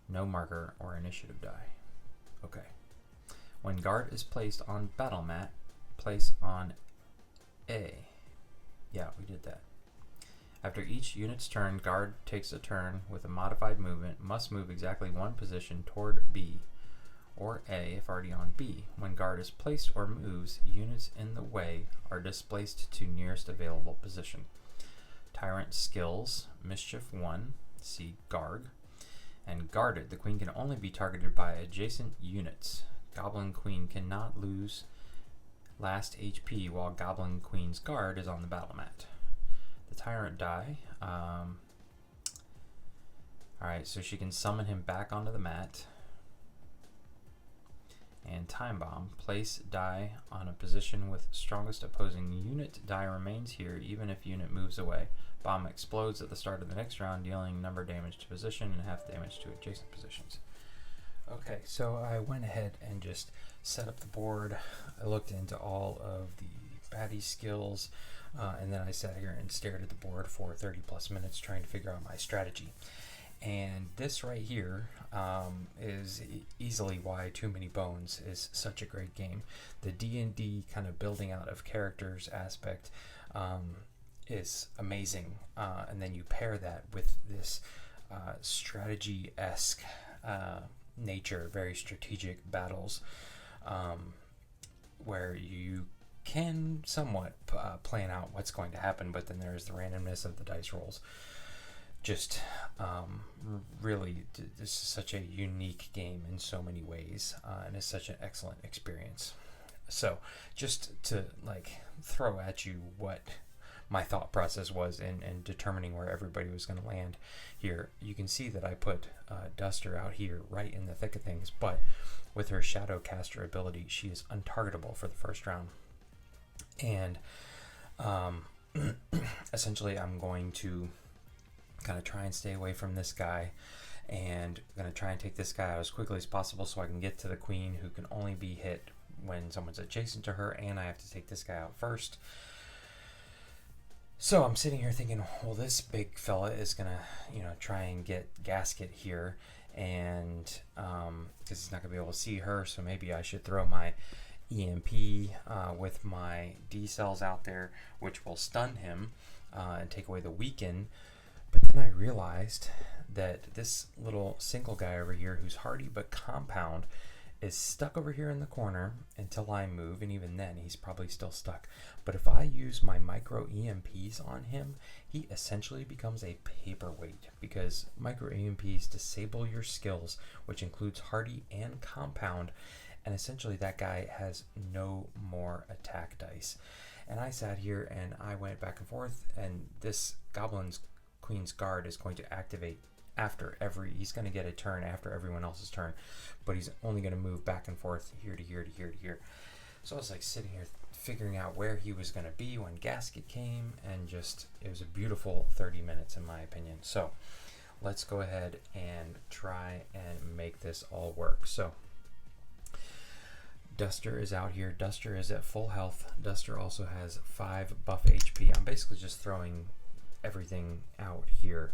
no marker or initiative die. Okay. When guard is placed on battle mat, place on A. Yeah, we did that. After each unit's turn, guard takes a turn with a modified movement, must move exactly 1 position toward B, or A if already on B. When guard is placed or moves, units in the way are displaced to nearest available position. Tyrant skills, Mischief 1, see Guard, and Guarded. The queen can only be targeted by adjacent units. Goblin Queen cannot lose last HP while Goblin Queen's guard is on the battle mat. The Tyrant die. Alright, so she can summon him back onto the mat. And Time Bomb. Place die on a position with strongest opposing unit. Die remains here even if unit moves away. Bomb explodes at the start of the next round, dealing number damage to position and half damage to adjacent positions. Okay, so I went ahead and just set up the board. I looked into all of the baddie skills, and then I sat here and stared at the board for 30 plus minutes trying to figure out my strategy. And this right here is easily why Too Many Bones is such a great game. The D&D kind of building out of characters aspect is amazing, and then you pair that with this strategy-esque nature, very strategic battles, where you can somewhat plan out what's going to happen, but then there's the randomness of the dice rolls. Just really, this is such a unique game in so many ways, and it's such an excellent experience. So just to like throw at you what my thought process was in determining where everybody was going to land here, you can see that I put Duster out here right in the thick of things, but with her Shadowcaster ability, she is untargetable for the first round. And essentially I'm going to kind of try and stay away from this guy, and I'm going to try and take this guy out as quickly as possible so I can get to the queen, who can only be hit when someone's adjacent to her, and I have to take this guy out first. So I'm sitting here thinking, well, this big fella is going to, try and get Gasket here, and because he's not going to be able to see her, so maybe I should throw my EMP with my D cells out there, which will stun him and take away the weaken. But then I realized that this little single guy over here, who's hardy but compound, is stuck over here in the corner until I move, and even then he's probably still stuck. But if I use my micro EMPs on him, he essentially becomes a paperweight, because micro EMPs disable your skills, which includes hardy and compound, and essentially that guy has no more attack dice. And I sat here and I went back and forth, and this Goblin's Queen's Guard is going to activate after he's going to get a turn after everyone else's turn, but he's only going to move back and forth here to here to here to here. So I was like sitting here figuring out where he was going to be when Gasket came, and it was a beautiful 30 minutes in my opinion. So let's go ahead and try and make this all work. So Duster is out here. Duster is at full health. Duster also has 5 buff HP. I'm basically just throwing everything out here.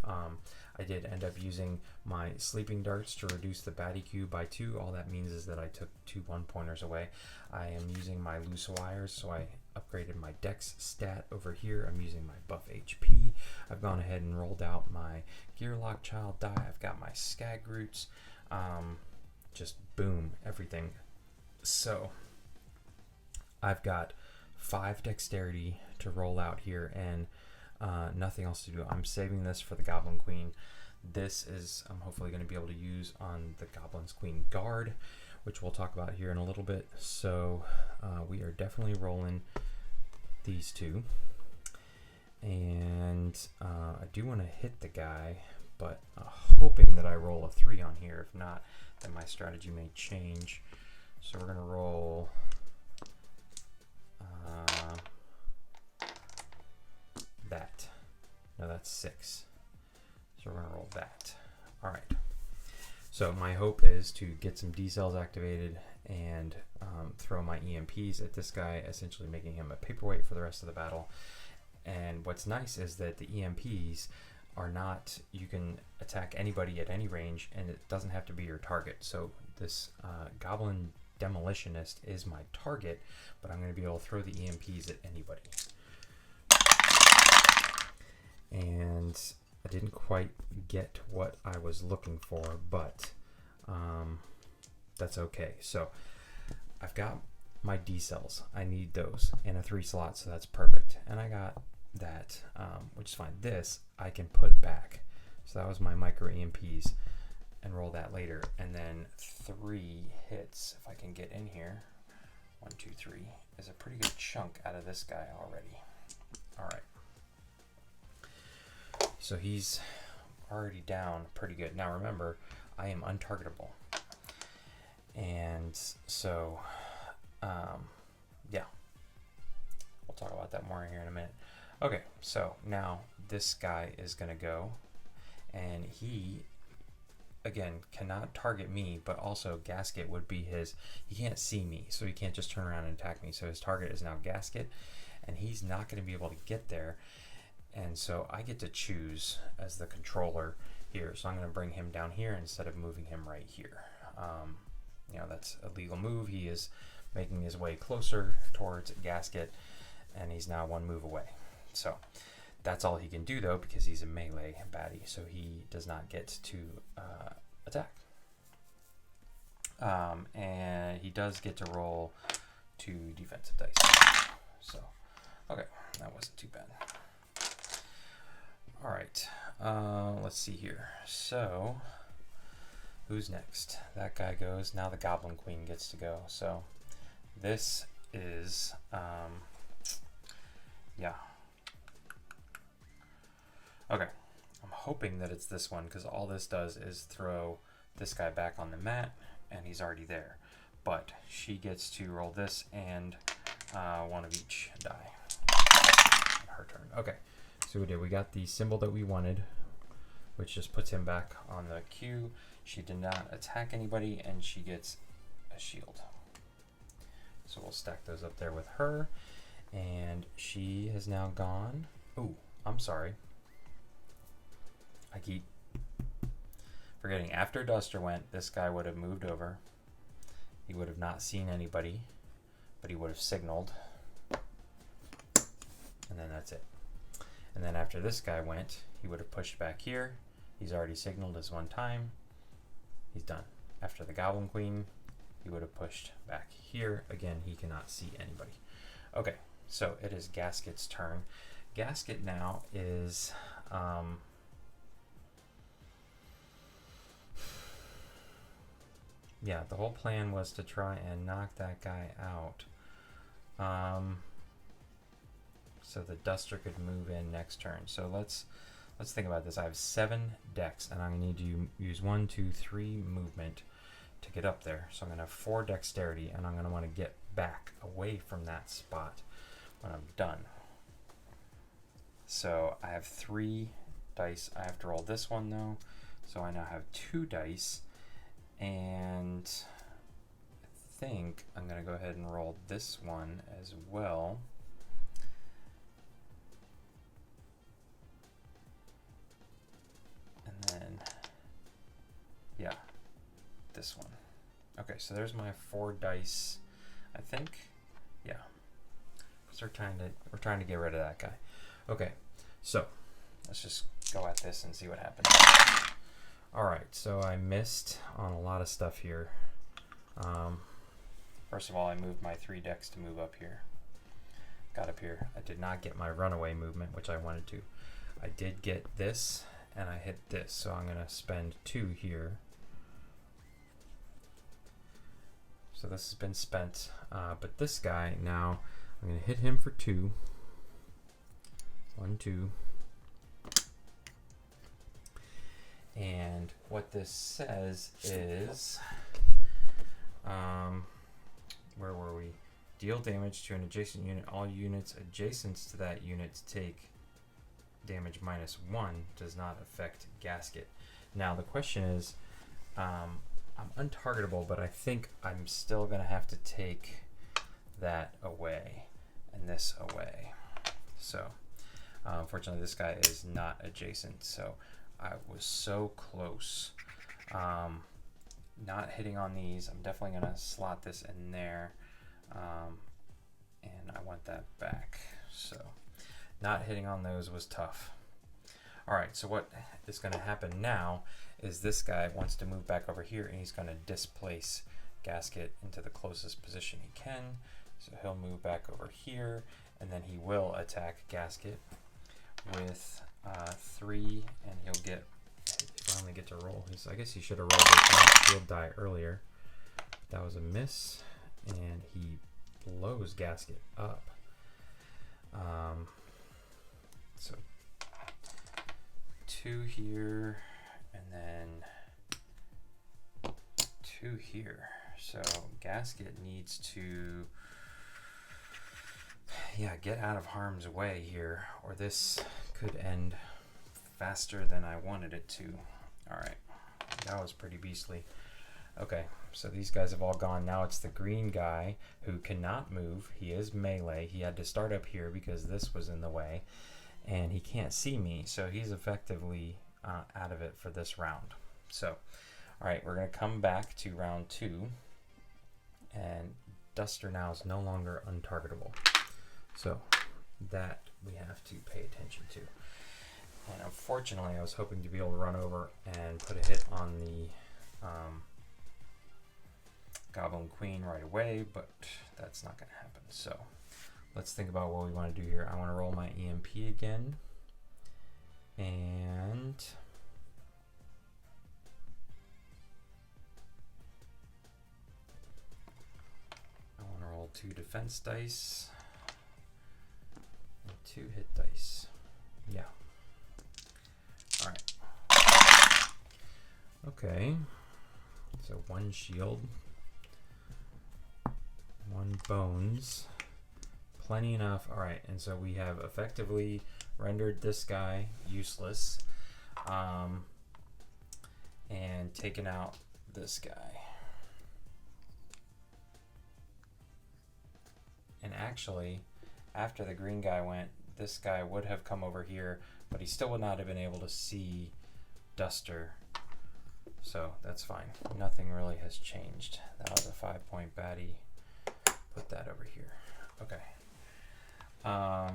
I did end up using my sleeping darts to reduce the baddie Q by 2. All that means is that I took 2 1-pointers away. I am using my loose wires, so I upgraded my dex stat over here. I'm using my buff HP. I've gone ahead and rolled out my Gearlock Child die. I've got my Skag Roots. Just boom, everything. So I've got 5 dexterity to roll out here and nothing else to do. I'm saving this for the Goblin Queen. This is I'm hopefully going to be able to use on the Goblin Queen guard, which we'll talk about here in a little bit. So we are definitely rolling these 2. And I do want to hit the guy, but hoping that I roll a 3 on here. If not, then my strategy may change. So we're going to roll that. No, that's 6. So we're going to roll that. All right. So my hope is to get some D cells activated and throw my EMPs at this guy, essentially making him a paperweight for the rest of the battle. And what's nice is that the EMPs are not, you can attack anybody at any range and it doesn't have to be your target. So this Goblin Demolitionist is my target, but I'm going to be able to throw the EMPs at anybody. And I didn't quite get what I was looking for, but that's okay. So I've got my D cells. I need those in a 3 slot, so that's perfect. And I got that, which is fine. This I can put back. So that was my micro EMPs, and roll that later. And then 3 hits, if I can get in here. 1, 2, 3 is a pretty good chunk out of this guy already. All right. So he's already down pretty good. Now remember, I am untargetable. And so, yeah. We'll talk about that more here in a minute. Okay, so now this guy is going to go. And he, again, cannot target me, but also Gasket would be his. He can't see me, so he can't just turn around and attack me. So his target is now Gasket, and he's not going to be able to get there. And so I get to choose as the controller here. So I'm going to bring him down here instead of moving him right here. You know, that's a legal move. He is making his way closer towards Gasket, and he's now 1 move away. So that's all he can do, though, because he's a melee baddie, so he does not get to attack. And he does get to roll 2 defensive dice. So, okay, that wasn't too bad. All right, let's see here. So, who's next? That guy goes. Now the Goblin Queen gets to go. So, this is, yeah. Okay, I'm hoping that it's this one because all this does is throw this guy back on the mat and he's already there. But she gets to roll this and 1 of each die. Her turn. Okay. So we got the symbol that we wanted, which just puts him back on the queue. She did not attack anybody, and she gets a shield. So we'll stack those up there with her, and she has now gone. Oh, I'm sorry. I keep forgetting. After Duster went, this guy would have moved over. He would have not seen anybody, but he would have signaled, and then that's it. And then after this guy went, he would have pushed back here. He's already signaled his 1 time. He's done. After the Goblin Queen, he would have pushed back here. Again, he cannot see anybody. Okay, so it is Gasket's turn. Gasket now is... yeah, the whole plan was to try and knock that guy out. So the Duster could move in next turn. So let's think about this. I have 7 decks, and I need to use 1, 2, 3 movement to get up there. So I'm going to have 4 dexterity, and I'm going to want to get back away from that spot when I'm done. So I have 3 dice. I have to roll this one, though. So I now have 2 dice, and I think I'm going to go ahead and roll this one as well. And then, yeah, this one. Okay, so there's my 4 dice, I think. Yeah. So we're trying to get rid of that guy. Okay, so let's just go at this and see what happens. All right, so I missed on a lot of stuff here. First of all, I moved my 3 decks to move up here. Got up here. I did not get my runaway movement, which I wanted to. I did get this, and I hit this, so I'm going to spend 2 here. So this has been spent, but this guy now, I'm going to hit him for 2. 1, 2. And what this says is, where were we? Deal damage to an adjacent unit. All units adjacent to that unit take damage -1. Does not affect Gasket. Now the question is, I'm untargetable, but I think I'm still going to have to take that away and this away. So unfortunately this guy is not adjacent, so I was so close. Not hitting on these. I'm definitely going to slot this in there, and I want that back. So not hitting on those was tough. All right, so what is going to happen now is this guy wants to move back over here, and he's going to displace Gasket into the closest position he can. So he'll move back over here, and then he will attack Gasket with 3, and he'll get, if I only get to roll his, I guess he should have rolled his shield die earlier. That was a miss, and he blows Gasket up. So 2 here, and then 2 here. So Gasket needs to, yeah, get out of harm's way here, or this could end faster than I wanted it to. All right, that was pretty beastly. Okay, so these guys have all gone. Now it's the green guy who cannot move. He is melee. He had to start up here because this was in the way, and he can't see me, so he's effectively out of it for this round. So, all right, we're going to come back to round 2, and Duster now is no longer untargetable. So that we have to pay attention to. And unfortunately, I was hoping to be able to run over and put a hit on the Goblin Queen right away, but that's not going to happen. So let's think about what we want to do here. I want to roll my EMP again, and I want to roll 2 defense dice and 2 hit dice. Yeah. All right. Okay. So 1 shield, 1 bones, plenty enough. All right, and so we have effectively rendered this guy useless, and taken out this guy. And actually, after the green guy went, this guy would have come over here, but he still would not have been able to see Duster. So that's fine. Nothing really has changed. That was a 5-point baddie. Put that over here. Okay. All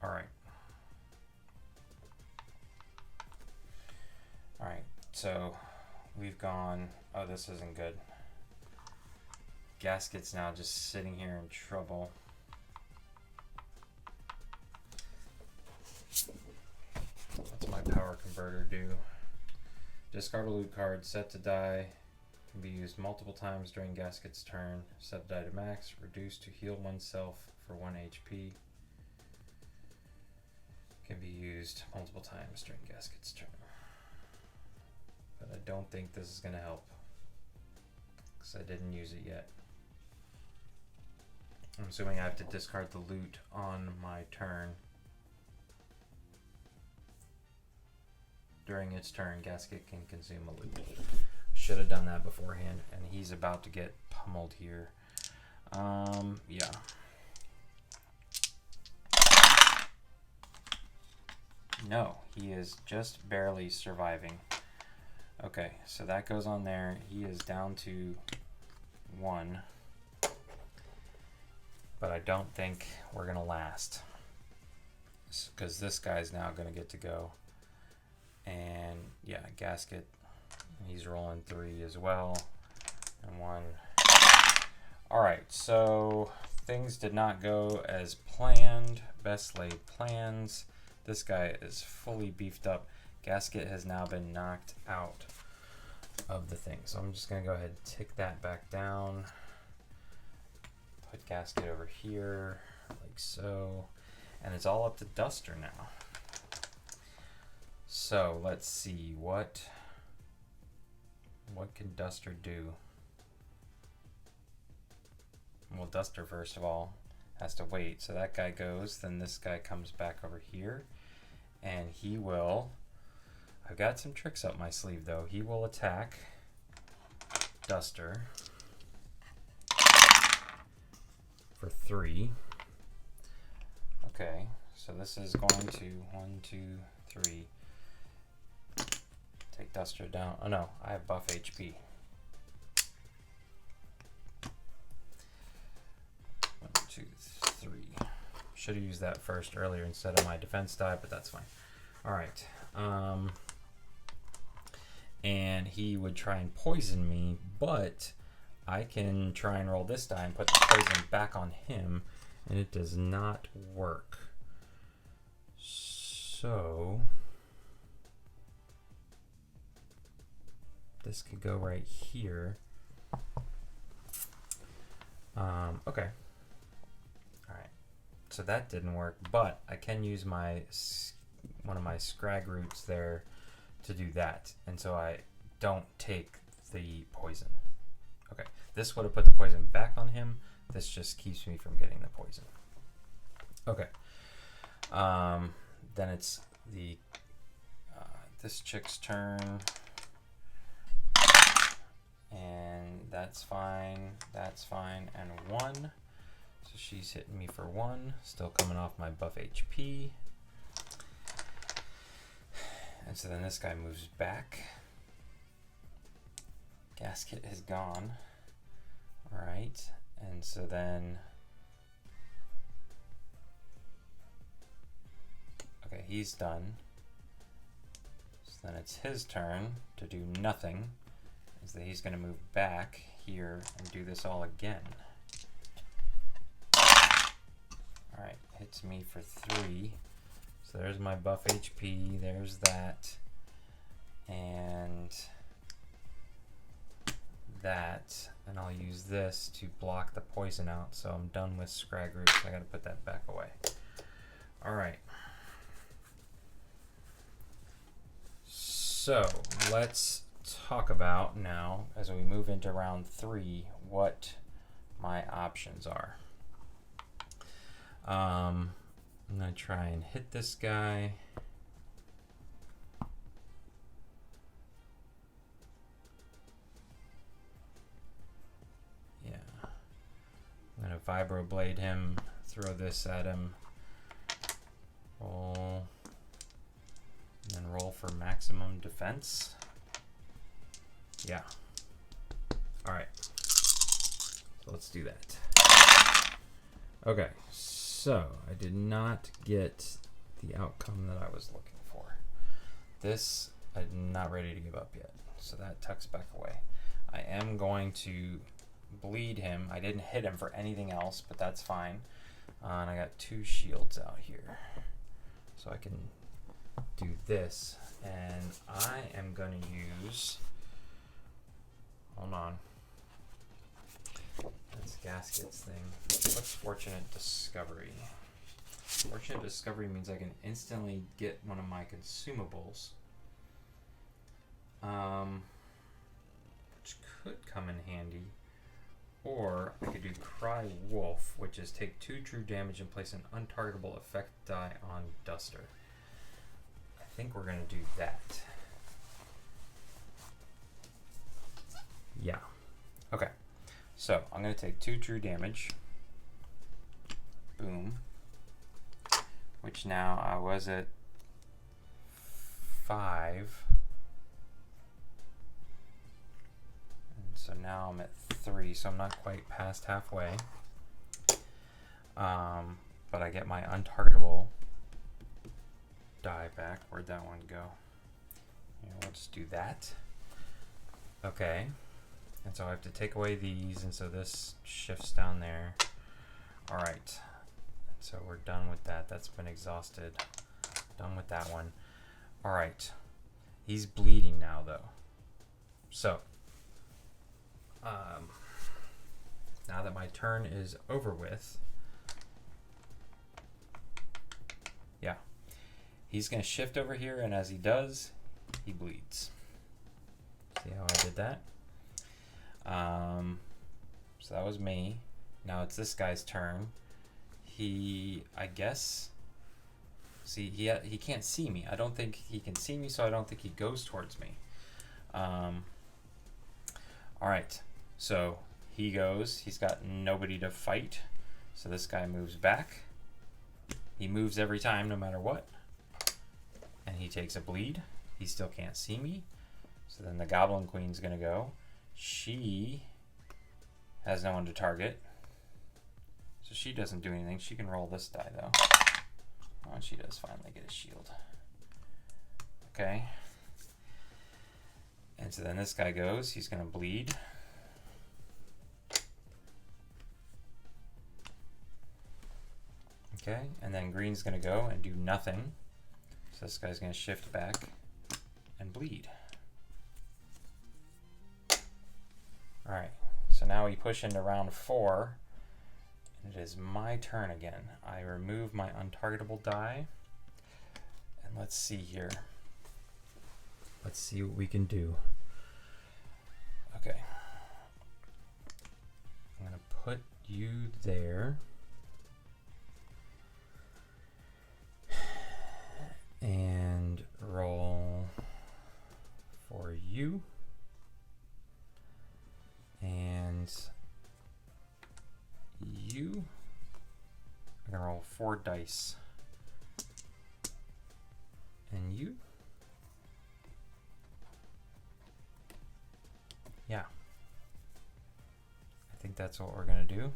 right. All right. So we've gone. Oh, this isn't good. Gasket's now just sitting here in trouble. What's my power converter do? Discard a loot card, set to die, can be used multiple times during Gasket's turn. Set die to max, reduce to heal oneself for 1 HP. Can be used multiple times during Gasket's turn. But I don't think this is going to help, because I didn't use it yet. I'm assuming I have to discard the loot on my turn. During its turn, Gasket can consume a loot. Should have done that beforehand, and he's about to get pummeled here. Yeah. No, he is just barely surviving. Okay, so that goes on there. He is down to 1. But I don't think we're going to last. Because this guy's now going to get to go. And yeah, Gasket. He's rolling 3 as well. And 1. Alright, so things did not go as planned. Best laid plans. This guy is fully beefed up. Gasket has now been knocked out of the thing. So I'm just going to go ahead and tick that back down. Put Gasket over here, like so. And it's all up to Duster now. So let's see, what can Duster do? Well, Duster, first of all, has to wait. So that guy goes, then this guy comes back over here. And he will... I've got some tricks up my sleeve, though. He will attack Duster for 3. Okay, so this is going to 1, 2, 3. Take Duster down. Oh no, I have buff HP. 1, 2, 3. Should have used that first earlier instead of my defense die, but that's fine. Alright. And he would try and poison me, but I can try and roll this die and put the poison back on him, and it does not work. So this could go right here. Okay. Alright. So that didn't work, but I can use my one of my scrag roots there to do that, and so I don't take the poison. Okay, this would have put the poison back on him. This just keeps me from getting the poison. Okay. Then it's the this chick's turn, and that's fine, and 1. So she's hitting me for 1, still coming off my buff HP. And so then this guy moves back. Gasket is gone. Alright, and so then... Okay, he's done. So then it's his turn to do nothing. Is that he's going to move back here and do this all again. Alright, hits me for 3. So there's my buff HP, there's that, and that, and I'll use this to block the poison out, so I'm done with scrag roots. I gotta put that back away. Alright. So let's talk about now, as we move into round 3, what my options are. I'm going to try and hit this guy. Yeah. I'm going to vibroblade him, throw this at him, roll, and then roll for maximum defense. Yeah. Alright. So let's do that. Okay. So, I did not get the outcome that I was looking for. This, I'm not ready to give up yet. So that tucks back away. I am going to bleed him. I didn't hit him for anything else, but that's fine. And I got 2 shields out here. So I can do this. And I am going to use... Hold on. That's Gasket's thing. What's Fortunate Discovery? Fortunate Discovery means I can instantly get one of my consumables. Which could come in handy. Or I could do Cry Wolf, which is take 2 true damage and place an untargetable effect die on Duster. I think we're going to do that. Yeah. Okay. So I'm going to take 2 true damage. Boom. Which now I was at 5. And so now I'm at 3. So I'm not quite past halfway. But I get my untargetable die back. Where'd that one go? Yeah, we'll just do that. Okay. And so I have to take away these, and so this shifts down there. All right. So we're done with that. That's been exhausted. Done with that one. All right. He's bleeding now, though. So, now that my turn is over with, yeah, he's going to shift over here, and as he does, he bleeds. See how I did that? So that was me. Now it's this guy's turn. He, I guess, see, he can't see me. I don't think he can see me, so I don't think he goes towards me. All right, so he goes. He's got nobody to fight, so this guy moves back. He moves every time, no matter what, and he takes a bleed. He still can't see me, so then the Goblin Queen's gonna go. She has no one to target, so she doesn't do anything. She can roll this die, though. Oh, and she does finally get a shield. Okay. And so then this guy goes. He's going to bleed. Okay. And then green's going to go and do nothing. So this guy's going to shift back and bleed. All right. So now we push into round 4. It is my turn again. I remove my untargetable die. And let's see here. Let's see what we can do. Okay. I'm going to put you there. And roll for you. And you. I'm going to roll 4 dice. And you. Yeah. I think that's what we're going to do.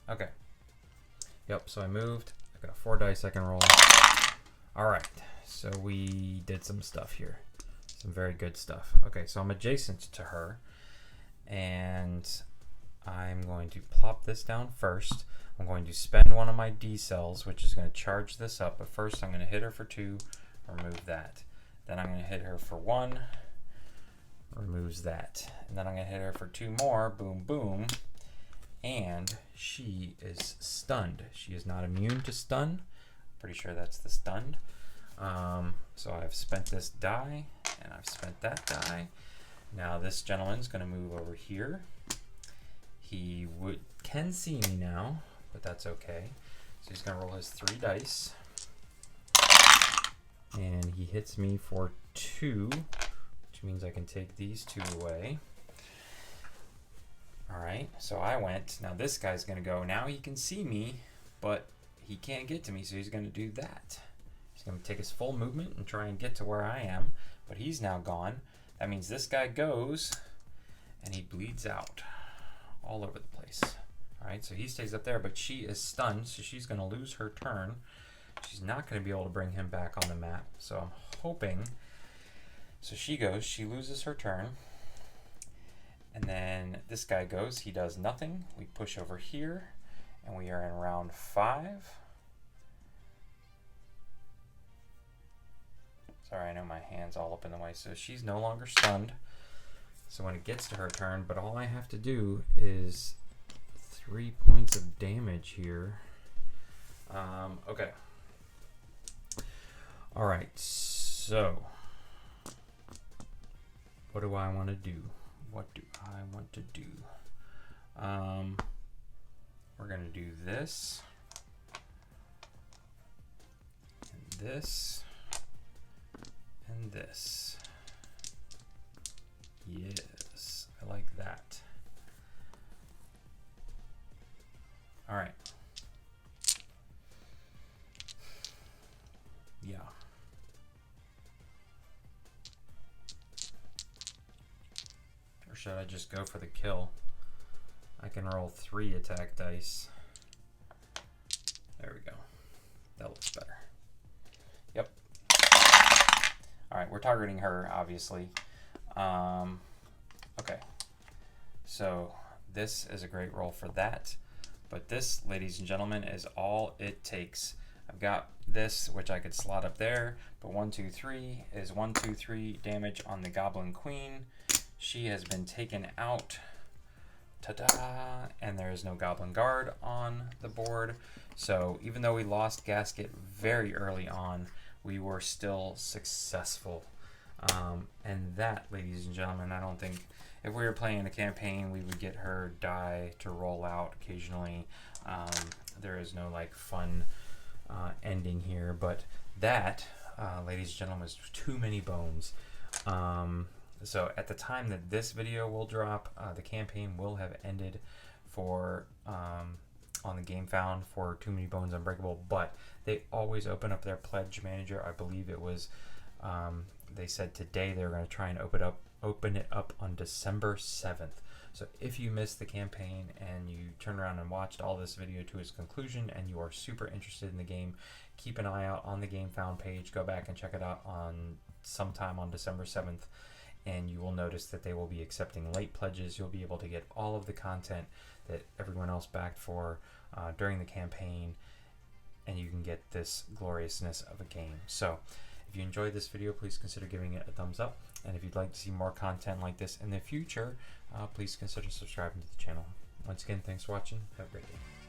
Okay. Yep, so I moved. I got 4 dice I can roll. All right, so we did some stuff here. Some very good stuff. Okay, so I'm adjacent to her. And I'm going to plop this down first. I'm going to spend one of my D cells, which is going to charge this up. But first, I'm going to hit her for 2, remove that. Then I'm going to hit her for 1, removes that. And then I'm going to hit her for 2 more, boom, boom. And she is stunned. She is not immune to stun. Pretty sure that's the stunned. So I've spent this die, and I've spent that die. Now this gentleman's going to move over here. He can see me now, but that's okay. So he's going to roll his 3 dice. And he hits me for 2, which means I can take these 2 away. All right, so I went. Now this guy's going to go. Now he can see me, but he can't get to me, so he's going to do that. He's going to take his full movement and try and get to where I am, but he's now gone. That means this guy goes, and he bleeds out all over the place. All right, so he stays up there, but she is stunned, so she's going to lose her turn. She's not going to be able to bring him back on the map, so I'm hoping. So she goes, she loses her turn. And then this guy goes, he does nothing. We push over here, and we are in round 5. Sorry, I know my hand's all up in the way. So she's no longer stunned. So when it gets to her turn, but all I have to do is 3 points of damage here. Okay. All right, so what do I want to do? What do I want to do? We're going to do this, and this, and this. Yes, I like that. All right. Yeah. Or should I just go for the kill? I can roll 3 attack dice. There we go. That looks better. Yep. Alright, we're targeting her, obviously. Okay. So, this is a great roll for that. But this, ladies and gentlemen, is all it takes. I've got this, which I could slot up there. But 1, 2, 3 is 1, 2, 3 damage on the Goblin Queen. She has been taken out. Ta-da! And there is no Goblin Guard on the board. So even though we lost Gasket very early on, we were still successful. And that, ladies and gentlemen, I don't think if we were playing a campaign, we would get her die to roll out occasionally. There is no like fun ending here, but that, ladies and gentlemen, is too many bones. So at the time that this video will drop, the campaign will have ended for on the Gamefound for Too Many Bones Unbreakable, but they always open up their pledge manager. I believe it was they said today they're going to try and open it up on December 7th. So if you missed the campaign and you turned around and watched all this video to its conclusion and you are super interested in the game, keep an eye out on the Gamefound page. Go back and check it out on sometime on December 7th. And you will notice that they will be accepting late pledges. You'll be able to get all of the content that everyone else backed for during the campaign, and you can get this gloriousness of a game. So if you enjoyed this video, please consider giving it a thumbs up. And if you'd like to see more content like this in the future, please consider subscribing to the channel. Once again, thanks for watching. Have a great day.